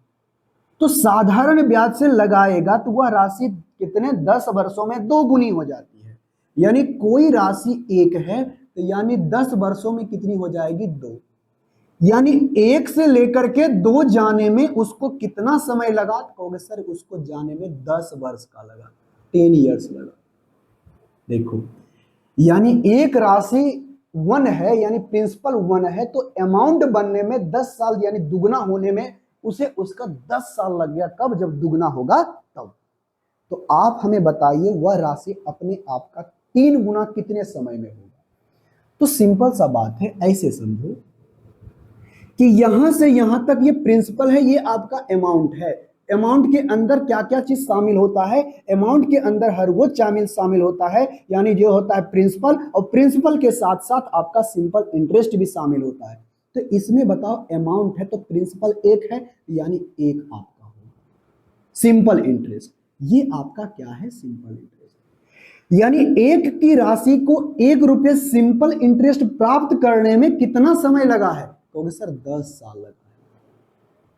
तो साधारण ब्याज से लगाएगा तो वह राशि कितने 10 वर्षों में दो गुनी हो जाती है, यानी कोई राशि एक है तो यानी 10 वर्षों में कितनी हो जाएगी? 2, यानी 1 से लेकर के 2 जाने में उसको कितना समय लगा? कहोगे सर उसको जाने में 10 वर्ष का लगा, 10 ईयर्स लगा। देखो यानी एक राशि 1 है यानी प्रिंसिपल 1 है तो अमाउंट बनने में 10 साल यानी दुगना होने में उसे उसका 10 साल लग गया। कब? जब दुगना होगा तब। तो आप हमें बताइए वह राशि अपने आप का 3 गुना कितने समय में होगा? तो सिंपल सा बात है, ऐसे समझो कि यहां से यहां तक ये प्रिंसिपल है, ये आपका अमाउंट है। अमाउंट के अंदर क्या क्या चीज शामिल होता है? अमाउंट के अंदर हर वो शामिल होता है, यानी जो होता है प्रिंसिपल, और प्रिंसिपल के साथ साथ आपका सिंपल इंटरेस्ट भी शामिल होता है। तो इसमें बताओ अमाउंट है तो प्रिंसिपल 1 है यानी 1 आपका होगा सिंपल इंटरेस्ट। ये आपका क्या है? Simple interest. यानी 1 की राशि को 1 रुपये सिंपल इंटरेस्ट प्राप्त करने में कितना समय लगा है? तो सर 10 साल लगा है।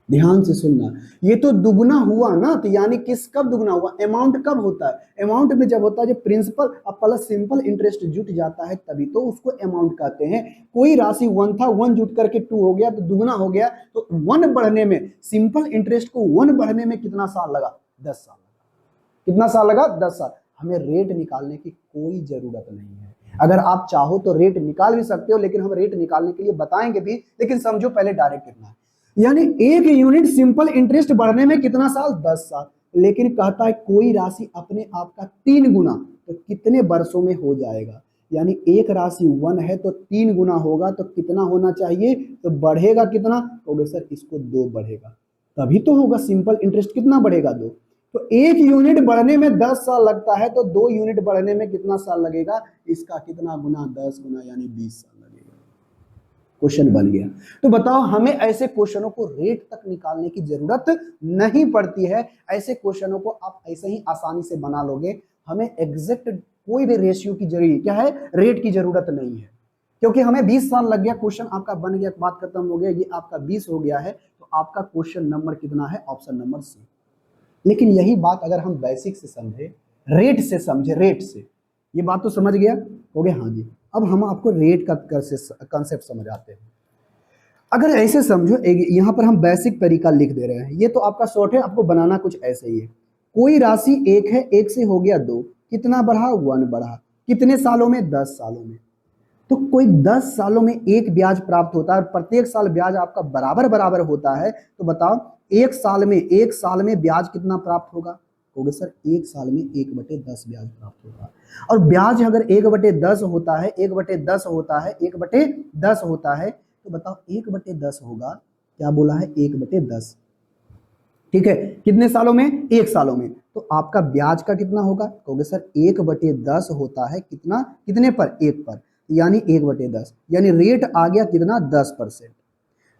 ध्यान से सुनना, ये तो दुगना हुआ ना, तो यानी किस कब दुगना हुआ? अमाउंट कब होता है? अमाउंट में जब होता है जब प्रिंसिपल प्लस सिंपल इंटरेस्ट जुट जाता है तभी तो उसको अमाउंट कहते हैं। कोई राशि 1 था, 1 जुट करके 2 हो गया तो दुगना हो गया, तो 1 बढ़ने में, सिंपल इंटरेस्ट को 1 बढ़ने में कितना साल लगा? 10 साल लगा। कितना साल लगा? 10 साल। हमें रेट निकालने की कोई जरूरत नहीं है, अगर आप चाहो तो रेट निकाल भी सकते हो, लेकिन हम रेट निकालने के लिए बताएंगे भी, लेकिन समझो पहले डायरेक्ट कितना है। यानी 1 यूनिट सिंपल इंटरेस्ट बढ़ने में कितना साल? 10 साल। लेकिन कहता है कोई राशि अपने आप का 3 गुना, तो कितने वर्षों में हो जाएगा? यानी एक राशि 1 है तो 3 गुना होगा तो कितना होना चाहिए? तो बढ़ेगा कितना? कहोगे सर इसको 2 बढ़ेगा, तभी तो होगा सिंपल इंटरेस्ट। कितना बढ़ेगा? 2। तो 1 यूनिट बढ़ने में 10 साल लगता है तो 2 यूनिट बढ़ने में कितना साल लगेगा? इसका कितना गुना? 10 गुना यानी 20 साल लगेगा। क्वेश्चन बन गया। तो बताओ हमें ऐसे क्वेश्चनों को रेट तक निकालने की जरूरत नहीं पड़ती है, ऐसे क्वेश्चनों को आप ऐसे ही आसानी से बना लोगे। हमें एग्जैक्ट कोई भी रेशियो की जरूरत क्या है? रेट की जरूरत नहीं है, क्योंकि हमें 20 साल लग गया, क्वेश्चन आपका बन गया, बात खत्म हो गया। ये आपका 20 हो गया है तो आपका क्वेश्चन नंबर कितना है? Option number C. लेकिन यही बात अगर हम बेसिक से समझे, रेट से समझे, रेट से, ये बात तो समझ गया हो गया? हाँ जी। अब हम आपको रेट का कंसेप्ट समझाते हैं। अगर ऐसे समझो, यहां पर हम बेसिक तरीका लिख दे रहे हैं, ये तो आपका शॉर्ट है, आपको बनाना कुछ ऐसे ही है। कोई राशि 1 है, 1 से हो गया 2, कितना बढ़ा? 1 बढ़ा। कितने सालों में? 10 सालों में। तो कोई 10 सालों में 1 ब्याज प्राप्त होता है और प्रत्येक साल ब्याज आपका बराबर बराबर होता है, तो बताओ 1 साल में ब्याज कितना प्राप्त होगा? होगा सर 1 साल में 1/10 ब्याज प्राप्त होगा। और ब्याज अगर 1/10 होता है, 1/10 होता है, 1/10 होता है, तो बताओ 1/10 होगा, क्या बोला है? 1/10। ठीक है, कितने सालों में? 1 सालों में। तो आपका ब्याज का कितना होगा? कहोगे सर 1/10 होता है कितना? कितने पर? 1 पर, यानी 1/10, यानी रेट आ गया कितना? 10%।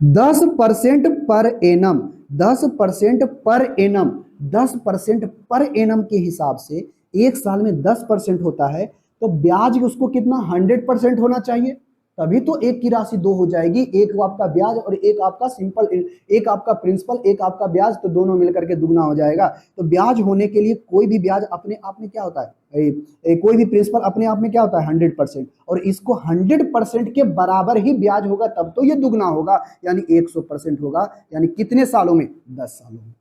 10% per annum, 10% per annum, 10% per annum के हिसाब से 1 साल में 10% होता है, तो ब्याज उसको कितना? 100% होना चाहिए, तभी तो 1 की राशि 2 हो जाएगी। एक आपका ब्याज और एक आपका सिंपल, एक आपका प्रिंसिपल, एक आपका ब्याज, तो दोनों मिलकर के दुगना हो जाएगा। तो ब्याज होने के लिए कोई भी ब्याज अपने आप में क्या होता है? कोई भी प्रिंसिपल अपने आप में क्या होता है? 100%। और इसको 100% के बराबर ही ब्याज होगा तब तो ये दुगना होगा, यानी 100% होगा। यानी कितने सालों में? 10 सालों में।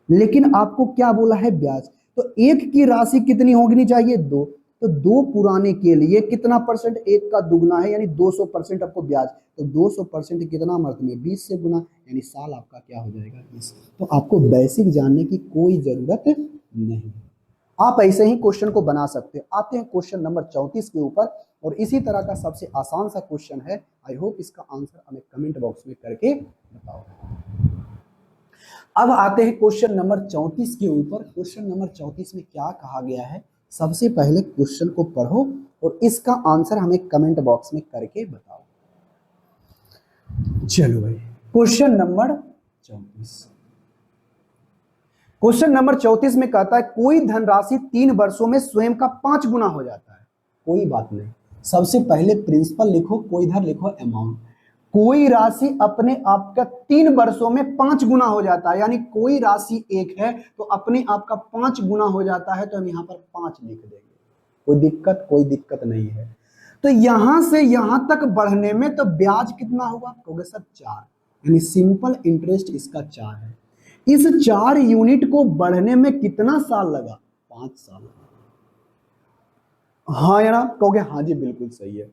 लेकिन आपको क्या बोला है? ब्याज। तो 1 की राशि कितनी होनी चाहिए? 2। तो 2 पुराने के लिए कितना परसेंट, 1 का दुगना है यानी 200% आपको ब्याज, तो 200% कितना मर्द में 20 से गुना, यानी साल आपका क्या हो जाएगा 20। तो आपको बेसिक जानने की कोई जरूरत नहीं है, आप ऐसे ही क्वेश्चन को बना सकते हैं। आते हैं क्वेश्चन नंबर 34 के ऊपर, और इसी तरह का सबसे आसान सा क्वेश्चन है। आई होप इसका आंसर हमें कमेंट बॉक्स में करके बताओ। अब आते हैं क्वेश्चन नंबर 34 के ऊपर। क्वेश्चन नंबर 34 में क्या कहा गया है, सबसे पहले क्वेश्चन को पढ़ो और इसका आंसर हमें कमेंट बॉक्स में करके बताओ। चलो भाई, क्वेश्चन नंबर 34। क्वेश्चन नंबर 34 में कहता है कोई धनराशि 3 वर्षों में स्वयं का 5 गुना हो जाता है। कोई बात नहीं, सबसे पहले प्रिंसिपल लिखो, कोई इधर लिखो अमाउंट। कोई राशि अपने आप का 3 वर्षों में 5 गुना हो जाता है, यानी कोई राशि एक है तो अपने आप का 5 गुना हो जाता है, तो हम यहां पर 5 लिख देंगे। कोई दिक्कत नहीं है। तो यहां से यहां तक बढ़ने में तो ब्याज कितना होगा, कहोगे सर 4, यानी सिंपल इंटरेस्ट इसका 4 है। इस 4 यूनिट को बढ़ने में कितना साल लगा, 5 साल। हाँ या ना, कहोगे हाँ जी बिल्कुल सही है।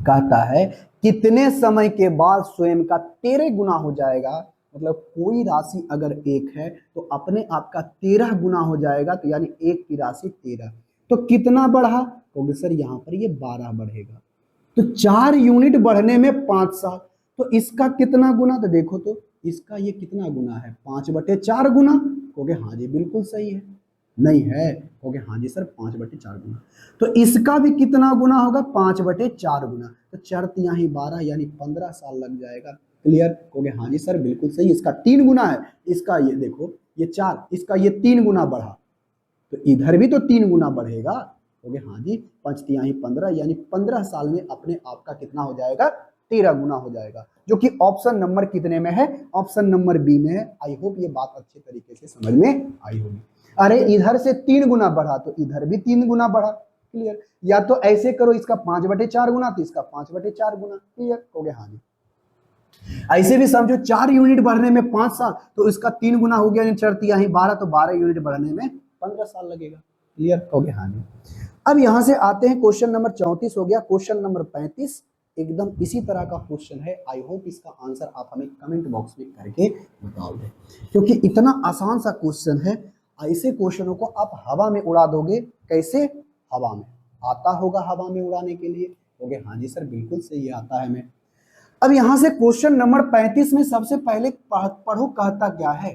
कहता है कितने समय के बाद स्वयं का 13 गुना हो जाएगा, मतलब कोई राशि अगर एक है तो अपने आप का 13 गुना हो जाएगा, तो यानी एक की राशि 13, तो कितना बढ़ा, कहोगे सर यहाँ पर ये 12 बढ़ेगा। तो 4 यूनिट बढ़ने में 5 साल, तो इसका कितना गुना, तो देखो तो इसका ये कितना गुना है, 5/4 गुना, कहोगे हाँ जी बिल्कुल सही है। नहीं है, कहोगे हाँ जी सर 5/4 गुना। तो इसका भी कितना गुना होगा, 5/4 गुना, तो 4 तिहाई 12 यानी 15 साल लग जाएगा। क्लियर, कहोगे हाँ जी सर बिल्कुल सही, इसका 3 गुना है, इसका ये देखो ये 4, इसका ये 3 गुना बढ़ा, तो इधर भी तो 3 गुना बढ़ेगा। कहोगे हाँ जी, 5 तिहाई 15 यानी 15 साल में अपने आप का कितना हो जाएगा, 13 गुना हो जाएगा, जो कि ऑप्शन नंबर कितने में है, ऑप्शन नंबर बी में है। आई होप ये बात अच्छे तरीके से समझ में आई होगी। अरे इधर से 3 गुना बढ़ा तो इधर भी 3 गुना बढ़ा। क्लियर, या तो ऐसे करो इसका 5/4 गुना, तो इसका 5/4 गुना। क्लियर, कहोगे हाँ जी। ऐसे भी समझो 4 यूनिट बढ़ने में 5 साल, तो इसका 3 गुना हो गया, 4 तिहाई 12, तो 12 यूनिट बढ़ने में 15 साल लगेगा। क्लियर, कहोगे हाँ जी। अब यहां से आते हैं क्वेश्चन नंबर 34 हो गया। क्वेश्चन नंबर 35 एकदम इसी तरह का क्वेश्चन है। आई होप इसका आंसर आप हमें कमेंट बॉक्स में करके बताओगे, क्योंकि इतना आसान सा क्वेश्चन है। ऐसे क्वेश्चनों को आप हवा में उड़ा दोगे। कैसे, हवा में आता होगा, हवा में उड़ाने के लिए, कहोगे हाँ जी सर बिल्कुल सही आता है। मैं अब यहां से क्वेश्चन नंबर 35 में सबसे पहले पढ़ो कहता क्या है।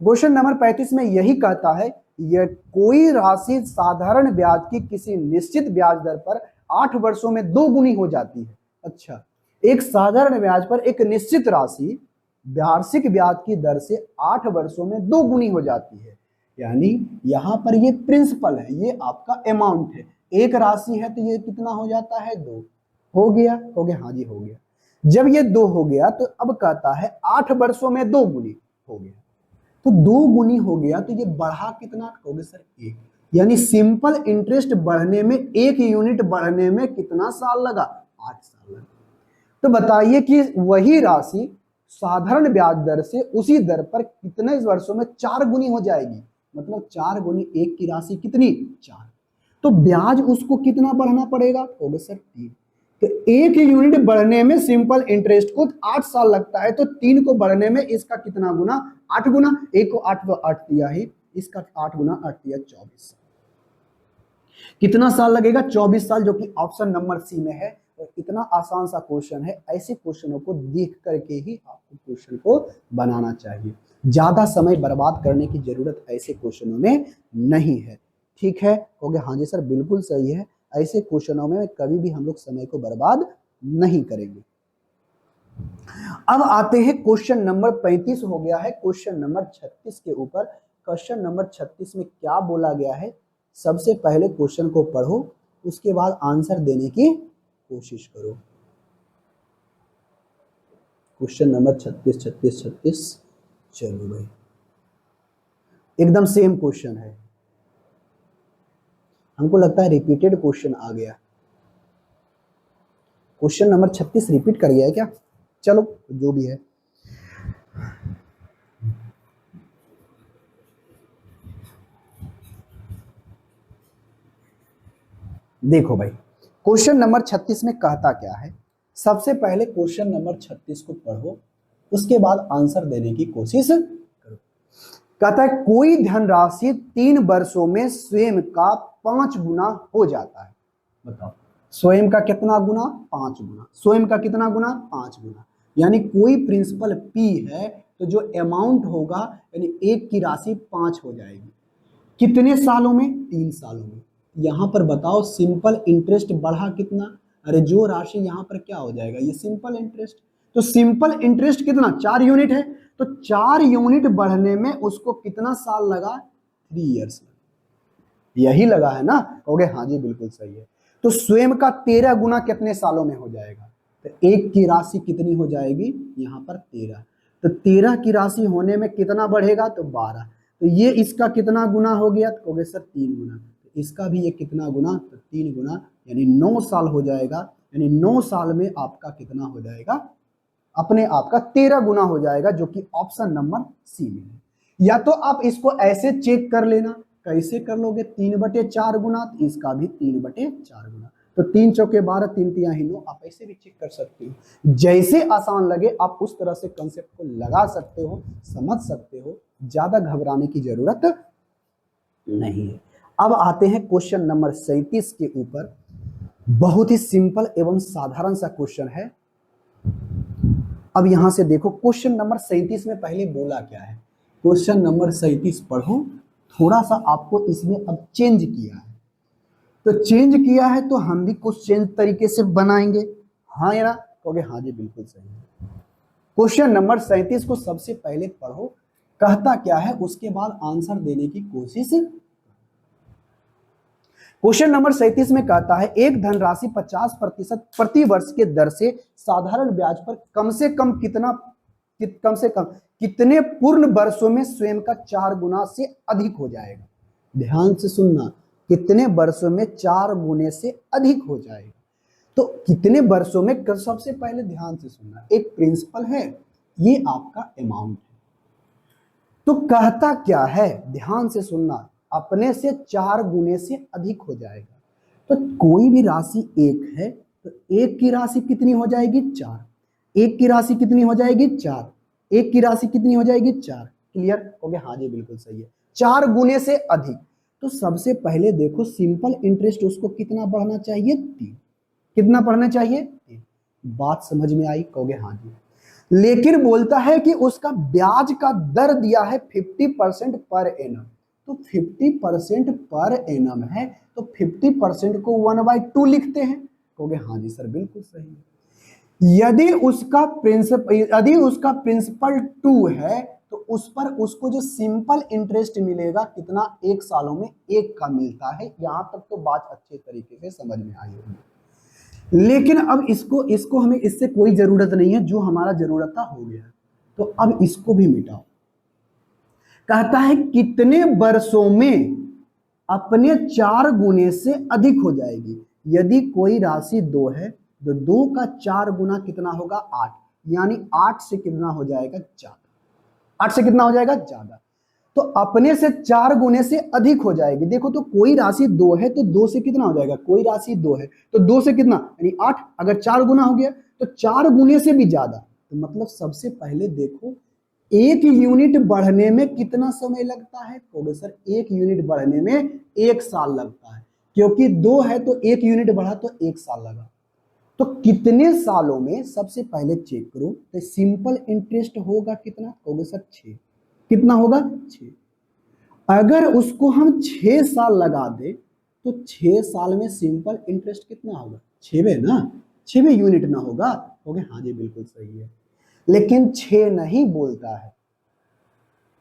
क्वेश्चन नंबर 35 में यही कहता है, यह कोई राशि साधारण ब्याज की किसी निश्चित ब्याज दर पर 8 वर्षों में 2 गुनी हो जाती है। अच्छा, एक साधारण ब्याज पर एक निश्चित राशि वार्षिक ब्याज की दर से 8 वर्षों में 2 गुनी हो जाती है, यानी यहां पर ये प्रिंसिपल है, ये आपका अमाउंट है। एक राशि है तो ये कितना हो जाता है, 2 हो गया। हो गया, हाँ जी हो गया। जब ये 2 हो गया तो अब कहता है 8 वर्षों में 2 गुनी हो गया, तो 2 गुनी हो गया, तो ये बढ़ा कितना, कहोगे सर 1, यानी सिंपल इंटरेस्ट बढ़ने में 1 यूनिट बढ़ने में कितना साल लगा, 8 साल लगा। तो बताइए कि वही राशि साधारण ब्याज दर से उसी दर पर कितने वर्षों में 4 गुनी हो जाएगी, मतलब 4 गुनी 1 की राशि कितनी, 4, तो ब्याज उसको कितना बढ़ना पड़ेगा, कहोगे सर 3। तो 1 यूनिट बढ़ने में सिंपल इंटरेस्ट को 8 साल लगता है, तो 3 को बढ़ने में इसका कितना गुना, 8 गुना। 1 को 8 तो 8 दिया ही, इसका 8 गुना 8 दिया 24, कितना साल लगेगा, 24 साल, जो कि ऑप्शन नंबर सी में है। और इतना आसान सा क्वेश्चन है, ऐसे क्वेश्चनों को देख करके ही आपको क्वेश्चन को बनाना चाहिए। ज्यादा समय बर्बाद करने की जरूरत ऐसे क्वेश्चनों में नहीं है। ठीक है, कहोगे हाँ जी सर बिल्कुल सही है, ऐसे क्वेश्चनों में कभी भी हम लोग समय को बर्बाद नहीं करेंगे। अब आते हैं क्वेश्चन नंबर 35 हो गया है क्वेश्चन नंबर 36 के ऊपर। क्वेश्चन नंबर 36 में क्या बोला गया है, सबसे पहले क्वेश्चन को पढ़ो, उसके बाद आंसर देने की कोशिश करो। Question number 36। चलो भाई, एकदम सेम क्वेश्चन है, हमको लगता है रिपीटेड क्वेश्चन आ गया। क्वेश्चन नंबर 36 रिपीट कर गया है क्या, चलो जो भी है। देखो भाई, क्वेश्चन नंबर 36 में कहता क्या है। सबसे पहले क्वेश्चन नंबर 36 को पढ़ो, उसके बाद आंसर देने की कोशिश करो। कहता है कोई धनराशि 3 वर्षों में स्वयं का 5 गुना हो जाता है। बताओ, स्वयं का कितना गुना? 5 गुना। स्वयं का कितना गुना? 5 गुना। यानी कोई प्रिंसिपल P है तो जो अमाउंट होगा यानी एक की राशि 5 हो जाएगी। कितने सालों में? 3 सालों में। यहां पर बताओ सिंपल इंटरेस्ट बढ़ा कितना? अरे जो राशि यहां पर क्या हो जाएगा, ये सिंपल इंटरेस्ट। तो सिंपल इंटरेस्ट कितना? 4 यूनिट है, तो 4 यूनिट बढ़ने में उसको कितना साल लगा? 3 ईयर्स। यही लगा है ना? कहोगे हाँ जी बिल्कुल सही है। तो स्वयं का 13 गुना कितने सालों में हो जाएगा? तो एक की राशि कितनी हो जाएगी यहाँ पर? 13। तो 13 की राशि होने में कितना बढ़ेगा? तो 12। तो ये इसका कितना गुना हो गया? तो कहोगे सर 3 गुना। तो इसका भी ये कितना गुना? तो 3 गुना, यानी 9 साल हो जाएगा। यानी 9 साल में आपका कितना हो जाएगा? अपने आप का 13 गुना हो जाएगा, जो कि ऑप्शन नंबर सी में है। या तो आप इसको ऐसे चेक कर लेना। कैसे कर लोगे? 3/4 गुना, तो इसका भी 3/4 गुना। तो 3 चौके 12, 3 तिया ही 9। आप ऐसे भी चेक कर सकते हो, जैसे आसान लगे आप उस तरह से कंसेप्ट को लगा सकते हो, समझ सकते हो। ज्यादा घबराने की जरूरत नहीं है। अब आते हैं क्वेश्चन नंबर 37 के ऊपर। बहुत ही सिंपल एवं साधारण सा क्वेश्चन है। अब यहां से देखो, क्वेश्चन नंबर 37 में पहले बोला क्या है। क्वेश्चन नंबर 37 पढ़ो। थोड़ा सा आपको इसमें अब चेंज किया है, तो चेंज किया है तो हम भी कुछ चेंज तरीके से बनाएंगे। हाँ या ना? कहोगे हाँ जी बिल्कुल सही है। क्वेश्चन नंबर 37 को सबसे पहले पढ़ो, कहता क्या है, उसके बाद आंसर देने की कोशिश। क्वेश्चन नंबर 37 में कहता है एक धनराशि 50% प्रति वर्ष के दर से साधारण ब्याज पर कम से कम कितने पूर्ण वर्षों में स्वयं का 4 गुना से अधिक हो जाएगा। ध्यान से सुनना, कितने वर्षों में 4 गुने से अधिक हो जाएगा। तो कितने वर्षों में? सबसे पहले ध्यान से सुनना, एक प्रिंसिपल है, ये आपका अमाउंट है। तो कहता क्या है, ध्यान से सुनना, अपने से 4 गुने से अधिक हो जाएगा। तो कोई भी राशि एक है, तो एक की राशि कितनी हो जाएगी? 4। एक की राशि कितनी हो जाएगी? 4। एक की राशि कितनी हो जाएगी? 4। क्लियर हो गया? हाँ जी बिल्कुल सही है। 4 गुने से अधिक। तो सबसे पहले देखो सिंपल इंटरेस्ट उसको कितना बढ़ना चाहिए? 3। कितना बढ़ना चाहिए? 3। बात समझ में आई? कहोगे हाँ जी। लेकिन बोलता है कि उसका ब्याज का दर दिया है 50% पर एनम। तो 50% पर एनम है, तो 50% को 1/2 लिखते हैं। कहोगे हाँ जी सर बिल्कुल सही है। यदि उसका प्रिंसिपल 2 है, तो उस पर उसको जो सिंपल इंटरेस्ट मिलेगा कितना? 1 सालों में 1 का मिलता है। यहां तक तो बात अच्छे तरीके से समझ में आई होगी। लेकिन अब इसको हमें इससे कोई जरूरत नहीं है, जो हमारा जरूरत था हो गया। तो अब इसको भी मिटाओ। कहता है कितने वर्षों में अपने 4 गुने से अधिक हो जाएगी। यदि कोई राशि 2 है, तो 2 का 4 गुना कितना होगा? 8। यानी 8 से कितना हो जाएगा? ज्यादा। 8 से कितना हो जाएगा? ज्यादा। तो अपने से 4 गुने से अधिक हो जाएगी। देखो, तो कोई राशि 2 है तो 2 से कितना हो जाएगा? कोई राशि 2 है तो 2 से कितना, यानी 8। अगर 4 गुना हो गया तो 4 गुने से भी ज्यादा। तो मतलब सबसे पहले देखो, 1 यूनिट बढ़ने में कितना समय लगता है? कहोगे सर 1 यूनिट बढ़ने में 1 साल लगता है, क्योंकि 2 है तो 1 यूनिट बढ़ा तो 1 साल लगा। तो कितने सालों में? सबसे पहले चेक करो, तो सिंपल इंटरेस्ट होगा कितना? कहोगे सर 6। कितना होगा? 6। अगर उसको हम 6 साल लगा दे, तो 6 साल में सिंपल इंटरेस्ट कितना होगा? 6वें ना? 6वें यूनिट ना होगा? कहोगे हाँ जी बिल्कुल सही है। लेकिन 6 नहीं बोलता है,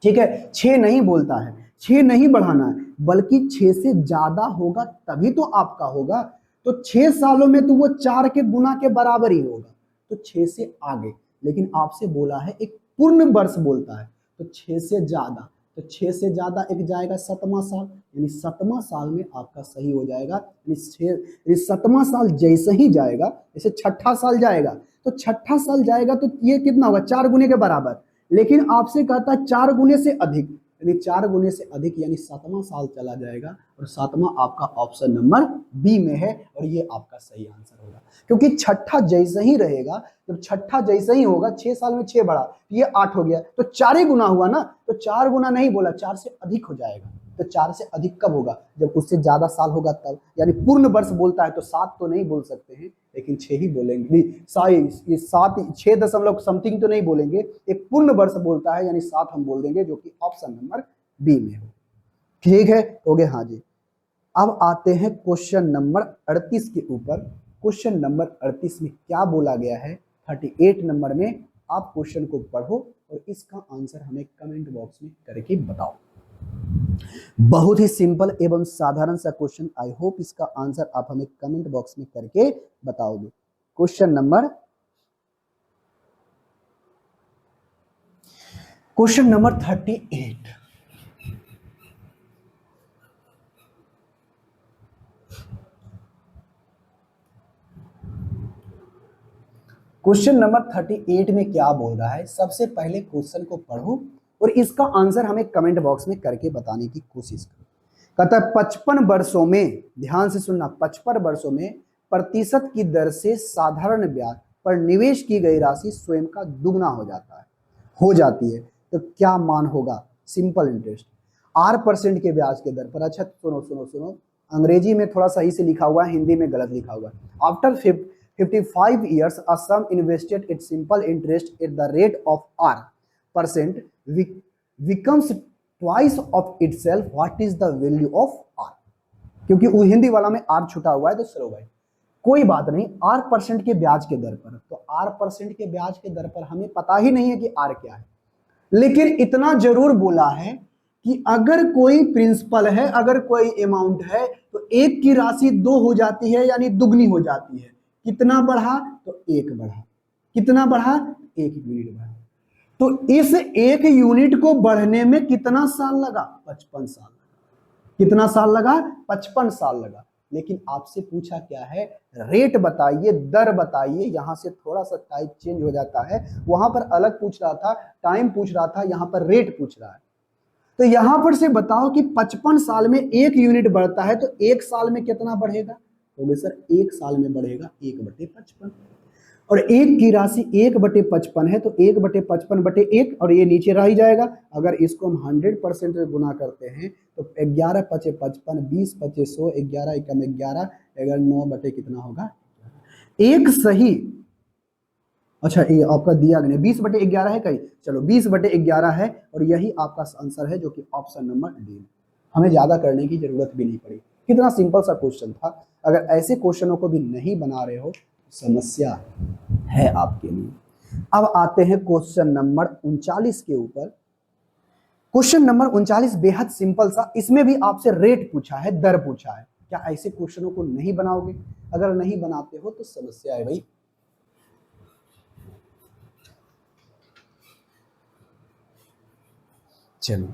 ठीक है? 6 नहीं बोलता है, 6 नहीं बढ़ाना है, बल्कि 6 से ज्यादा होगा तभी तो आपका होगा। तो 6 सालों में तो वो 4 के गुना के बराबर ही होगा, तो 6 से आगे। लेकिन आपसे बोला है एक पूर्ण वर्ष बोलता है, तो 6 से ज्यादा। तो 6 से ज्यादा एक जाएगा 7वां साल, यानी 7वां साल में आपका सही हो जाएगा। यानी 7वां साल जैसे ही जाएगा, जैसे 6ठा साल जाएगा, तो 6ठा साल जाएगा तो ये कितना होगा? 4 गुने के बराबर। लेकिन आपसे कहता है 4 गुने से अधिक, यानी 4 गुने से अधिक यानी 7वां साल चला जाएगा और 7वां आपका ऑप्शन नंबर बी में है और ये आपका सही आंसर होगा। क्योंकि छठा जैसे ही रहेगा, जब छठा जैसे ही होगा 6 साल में 6 बढ़ा तो ये 8 हो गया, तो 4 ही गुना हुआ ना, तो 4 गुना नहीं बोला, 4 से अधिक हो जाएगा। तो 4 से अधिक कब होगा, जब उससे ज्यादा साल होगा तब। यानी पूर्ण वर्ष बोलता है तो 7 तो नहीं बोल सकते हैं, लेकिन 6 ही बोलेंगे। ये 7 6 दशमलव समथिंग तो नहीं बोलेंगे, एक पूर्ण वर्ष बोलता है यानी 7 हम बोल देंगे, जो कि ऑप्शन नंबर बी में हो। ठीक है, हो गए। हाँ जी, अब आते हैं क्वेश्चन नंबर 38 के ऊपर। क्वेश्चन नंबर 38 में क्या बोला गया है, 38 नंबर में आप क्वेश्चन को पढ़ो और इसका आंसर हमें कमेंट बॉक्स में करके बताओ। बहुत ही सिंपल एवं साधारण सा क्वेश्चन, आई होप इसका आंसर आप हमें कमेंट बॉक्स में करके बताओगे। Question number 38। क्वेश्चन नंबर 38 में क्या बोल रहा है, सबसे पहले क्वेश्चन को पढ़ो और इसका आंसर हमें कमेंट बॉक्स में करके बताने की कोशिश करो। कहता है 55 वर्षों में, ध्यान से सुनना, 55 वर्षों में प्रतिशत की दर से साधारण ब्याज पर निवेश की गई राशि स्वयं का दुगना हो जाती है तो क्या मान होगा। सिंपल इंटरेस्ट, R% के ब्याज के दर पर। अच्छा सुनो सुनो सुनो, अंग्रेजी में थोड़ा सही से लिखा हुआ है, हिंदी में गलत लिखा हुआ है। After 55 years a sum invested at simple interest at the rate of R% becomes twice of itself. What is the value of R? क्योंकि वो हिंदी वाला में R छुटा हुआ है तो चलो भाई कोई बात नहीं, R% के ब्याज के दर पर, तो R% के ब्याज के दर पर हमें पता ही नहीं है कि R क्या है, लेकिन इतना जरूर बोला है कि अगर कोई प्रिंसिपल है, अगर कोई अमाउंट है तो एक की राशि 2 हो जाती है यानी दुगनी हो जाती है। कितना बढ़ा तो 1 बढ़ा, कितना बढ़ा 1 यूनिट बढ़ा। तो इस 1 यूनिट को बढ़ने में कितना साल लगा, 55 साल लगा। कितना साल लगा, 55 साल लगा। लेकिन आपसे पूछा क्या है, रेट बताइए, दर बताइए। यहां से थोड़ा सा टाइप चेंज हो जाता है, वहां पर अलग पूछ रहा था, टाइम पूछ रहा था, यहां पर रेट पूछ रहा है। तो यहां पर से बताओ कि 55 साल में 1 यूनिट बढ़ता है तो 1 साल में कितना बढ़ेगा, तो सर 1 साल में बढ़ेगा 1/55 और 1 की राशि 1/55 है तो 1/55/1 और ये नीचे रह ही जाएगा। अगर इसको हम 100% में गुना करते हैं तो 11 पचे 55, 20 पचे 100, 11 एकम 11, अगर 9 बटे कितना होगा, एक सही। अच्छा ये आपका दिया गया 20/11 है कहीं, चलो 20/11 है और यही आपका आंसर है, जो कि ऑप्शन नंबर डी। हमें ज्यादा करने की जरूरत भी नहीं पड़ी, कितना सिंपल सा क्वेश्चन था। अगर ऐसे क्वेश्चनों को भी नहीं बना रहे हो तो समस्या है आपके लिए। अब आते हैं क्वेश्चन नंबर 39 के ऊपर। क्वेश्चन नंबर 39 बेहद सिंपल सा, इसमें भी आपसे रेट पूछा है, दर पूछा है। क्या ऐसे क्वेश्चनों को नहीं बनाओगे, अगर नहीं बनाते हो तो समस्या है भाई। चलो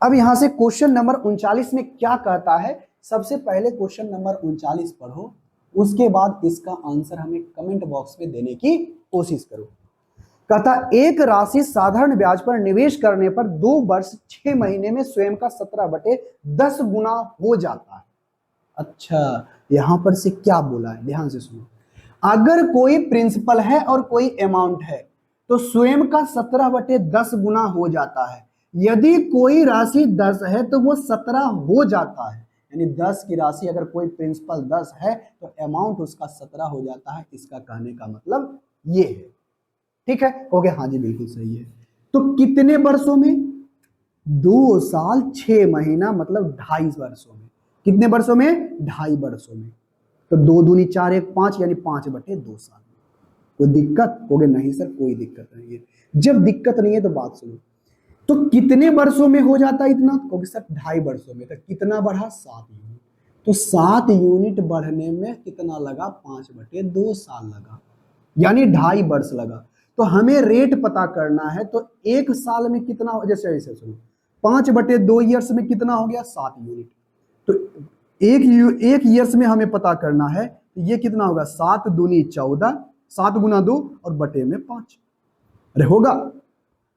अब यहां से क्वेश्चन नंबर 39 में क्या कहता है, सबसे पहले क्वेश्चन नंबर 39 पढ़ो, उसके बाद इसका आंसर हमें कमेंट बॉक्स में देने की कोशिश करो। कहता एक राशि साधारण ब्याज पर निवेश करने पर 2 वर्ष 6 महीने में स्वयं का 17/10 गुना हो जाता है। अच्छा यहां पर से क्या बोला है, ध्यान से सुनो। अगर कोई प्रिंसिपल है और कोई अमाउंट है तो स्वयं का 17/10 गुना हो जाता है। यदि कोई राशि 10 है तो वो 17 हो जाता है, यानी 10 की राशि अगर कोई प्रिंसिपल 10 है तो अमाउंट उसका 17 हो जाता है। इसका कहने का मतलब ये है, ठीक है, हो गया। हाँ जी बिल्कुल सही है। तो कितने वर्षों में, 2 साल 6 महीना मतलब 2.5 वर्षों में। कितने वर्षों में, 2.5 वर्षों में। तो 2 दूनी 4 1 5 यानी 5/2 साल। कोई दिक्कत, हो गया नहीं सर कोई दिक्कत नहीं है। जब दिक्कत नहीं है तो बात सुनो, तो कितने वर्षों में हो जाता है इतना, क्योंकि सर 2.5 वर्षों में। तो कितना बढ़ा, 7 यूनिट। तो 7 यूनिट बढ़ने में कितना लगा, 5/2 साल लगा, यानी 2.5 वर्ष लगा। तो हमें रेट पता करना है, तो 1 साल में कितना हो, जैसे ऐसे सुनो, 5/2 ईयर्स में कितना हो गया, 7 यूनिट। तो एक ईयर्स में हमें पता करना है, तो ये कितना होगा, 7 दूनी 14, 7 गुना 2 और बटे में 5। अरे होगा,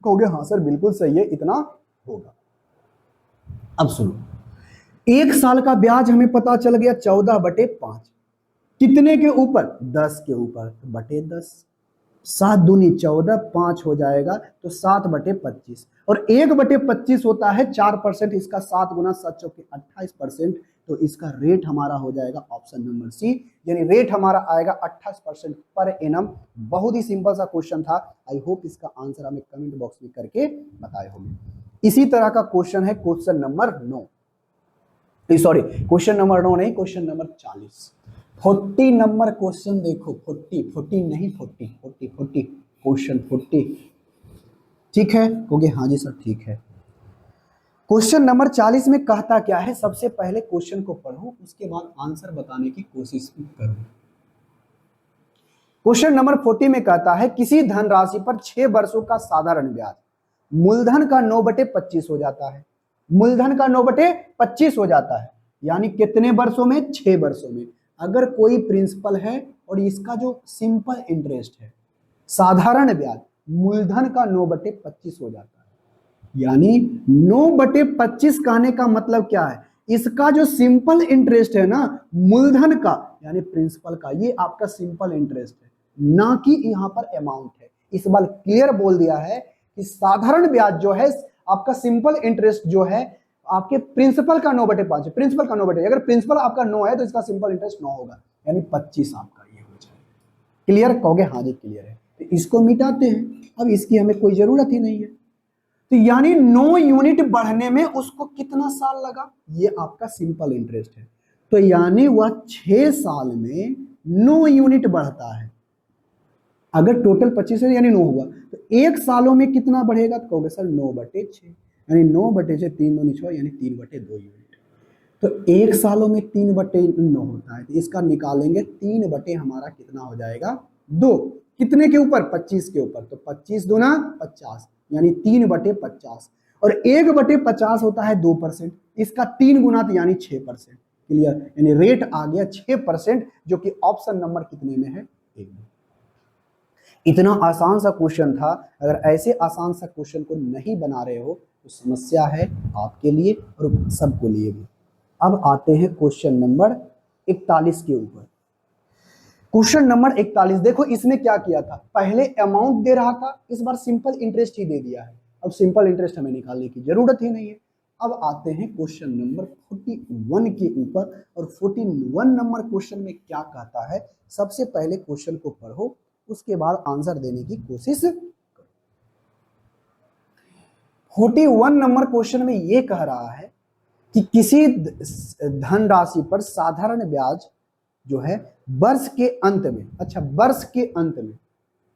कहोगे हाँ सर बिल्कुल सही है, इतना होगा। अब सुनो, एक साल का ब्याज हमें पता चल गया 14/5, कितने के ऊपर? 10 के ऊपर, तो बटे 10, 7 दूनी 14, 5 हो जाएगा तो 7/25, और 1/25 होता है 4%, इसका 7 गुना 7 चौके 28%, तो इसका रेट हमारा हो जाएगा ऑप्शन नंबर सी, यानी रेट हमारा आएगा 28% पर एनम। बहुत ही सिंपल सा क्वेश्चन था। आई होप इसका आंसर हमें कमेंट बॉक्स में करके बताए होंगे। इसी तरह का क्वेश्चन है question number 9, sorry question number 9 नहीं, क्वेश्चन नंबर 40, 40 नंबर क्वेश्चन देखो, 40 नहीं 40 क्वेश्चन 40, ठीक है? कहोगे हाँ जी सर ठीक है। क्वेश्चन नंबर 40 में कहता क्या है? सबसे पहले क्वेश्चन को पढ़ो, उसके बाद आंसर बताने की कोशिश करो। क्वेश्चन नंबर 40 में कहता है किसी धनराशि पर 6 वर्षों का साधारण ब्याज मूलधन का 9/25 हो जाता है, मूलधन का 9/25 हो जाता है, यानी कितने वर्षों में? 6 वर्षों में। अगर कोई प्रिंसिपल है और इसका जो सिंपल इंटरेस्ट है, साधारण ब्याज मूलधन का 9/25 हो जाता है, यानी 9/25 कहने का मतलब क्या है? इसका जो सिंपल इंटरेस्ट है ना मूलधन का, यानी प्रिंसिपल का, ये आपका सिंपल इंटरेस्ट है, ना कि यहाँ पर अमाउंट है। इस बार क्लियर बोल दिया है कि साधारण ब्याज जो है आपका सिंपल इंटरेस्ट जो है आपके प्रिंसिपल का 9/5 है, प्रिंसिपल का 9/5, अगर प्रिंसिपल आपका 9 है तो इसका सिंपल इंटरेस्ट 9 होगा, यानी 25 आपका ये हो जाएगा। क्लियर? कहोगे हाँ जी क्लियर है, तो इसको मिटाते हैं, अब इसकी हमें कोई जरूरत ही नहीं है। तो यानी 9 यूनिट बढ़ने में उसको कितना साल लगा? ये आपका सिंपल इंटरेस्ट है, तो यानी वह 6 साल में 9 यूनिट बढ़ता है। अगर टोटल 25 है यानी 9 हुआ, तो 1 सालों में कितना बढ़ेगा? तो कहोगे सर 9/6, यानी 9/6 3 दूनी 6, यानी 3/2 यूनिट। तो 1 सालों में 3/9 होता है, तो इसका निकालेंगे 3 हमारा कितना हो जाएगा? 2, कितने के ऊपर? 25 के ऊपर, तो 25 दूना 50, यानी 3/50, और 1/50 होता है 2%, इसका 3 गुना तो यानी 6%। क्लियर? यानी रेट आ गया 6%, जो कि ऑप्शन नंबर कितने में है? 1 में। इतना आसान सा क्वेश्चन था, अगर ऐसे आसान सा क्वेश्चन को नहीं बना रहे हो तो समस्या है आपके लिए और सबको लिए भी। अब आते हैं क्वेश्चन नंबर 41 के ऊपर। क्वेश्चन नंबर 41 देखो, इसमें क्या किया था? पहले अमाउंट दे रहा था, इस बार सिंपल इंटरेस्ट ही दे दिया है। अब सिंपल इंटरेस्ट हमें निकालने की जरूरत ही नहीं है। अब आते हैं क्वेश्चन नंबर 41 के ऊपर, और 41 नंबर क्वेश्चन में क्या कहता है? सबसे पहले क्वेश्चन को पढ़ो, उसके बाद आंसर देने की कोशिश करो। 41 नंबर क्वेश्चन में यह कह रहा है कि किसी धनराशि पर साधारण ब्याज जो है वर्ष के अंत में, अच्छा वर्ष के अंत में,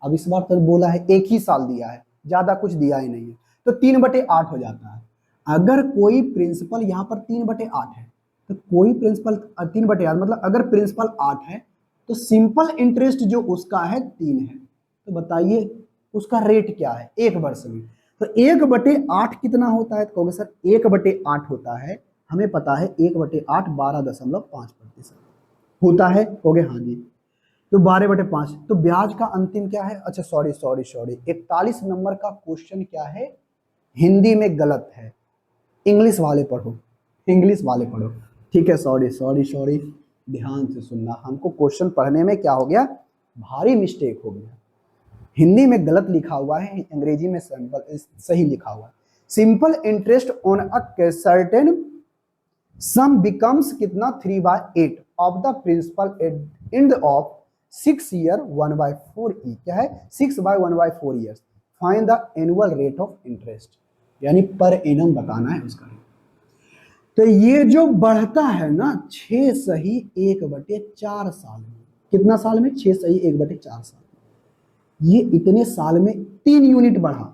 अब इस बार तो बोला है 1 ही साल दिया है, ज्यादा कुछ दिया ही नहीं है, तो 3/8 हो जाता है। अगर कोई प्रिंसिपल यहाँ पर 3/8 है, तो कोई प्रिंसिपल 3/8 मतलब अगर प्रिंसिपल 8 है तो सिंपल इंटरेस्ट जो उसका है 3 है, तो बताइए उसका रेट क्या है 1 वर्ष में? तो 1/8 कितना होता है? तो कहोगे सर 1/8 होता है, हमें पता है 1/8 12.5% होता है। कहोगे हाँ जी, तो 12/5, तो ब्याज का अंतिम क्या है? अच्छा सॉरी 41 नंबर का क्वेश्चन क्या है? हिंदी में गलत है, इंग्लिश वाले पढ़ो, इंग्लिश वाले पढ़ो, ठीक है? सॉरी, ध्यान से सुनना, हमको क्वेश्चन पढ़ने में क्या हो गया? भारी मिस्टेक हो गया। हिंदी में गलत लिखा हुआ है, अंग्रेजी में सिंपल सही लिखा हुआ है। Simple interest on a certain sum becomes कितना? 3/8 of the principal at end of 6 year 1/4 ई, क्या है? 6/1/4 years. Find the annual rate of interest, यानी पर एनम बताना है उसका। तो ये जो बढ़ता है ना 6 सही 1/4 साल में, कितना साल में? 6 सही 1/4 साल में, ये इतने साल में 3 यूनिट बढ़ा,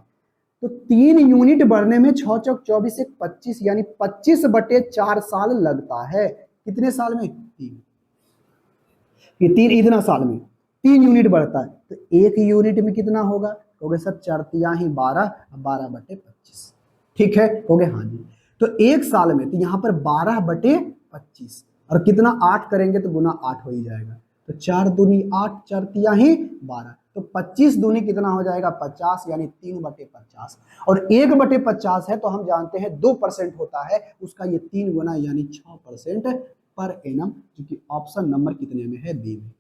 तो 3 यूनिट बढ़ने में 6 चौक 24 1 25, यानी 25/4 साल लगता है। कितने साल में? 3। ये 3 इतना साल में 3 यूनिट बढ़ता है, तो 1 यूनिट में कितना होगा? कहोगे सर 4 ही 12, 12/25, ठीक है? कहोगे हाँ जी, तो 1 साल में तो यहाँ पर 12/25, और कितना 8 करेंगे तो गुना 8 हो ही जाएगा, तो 4 दूनी 8, 4 ही 12, तो 25 दूनी कितना हो जाएगा 50, यानी 3/50। और 1/50 है तो हम जानते हैं 2% होता है, उसका ये 3 गुना यानी 6% पर एनम, क्योंकि ऑप्शन नंबर कितने में है, बी में।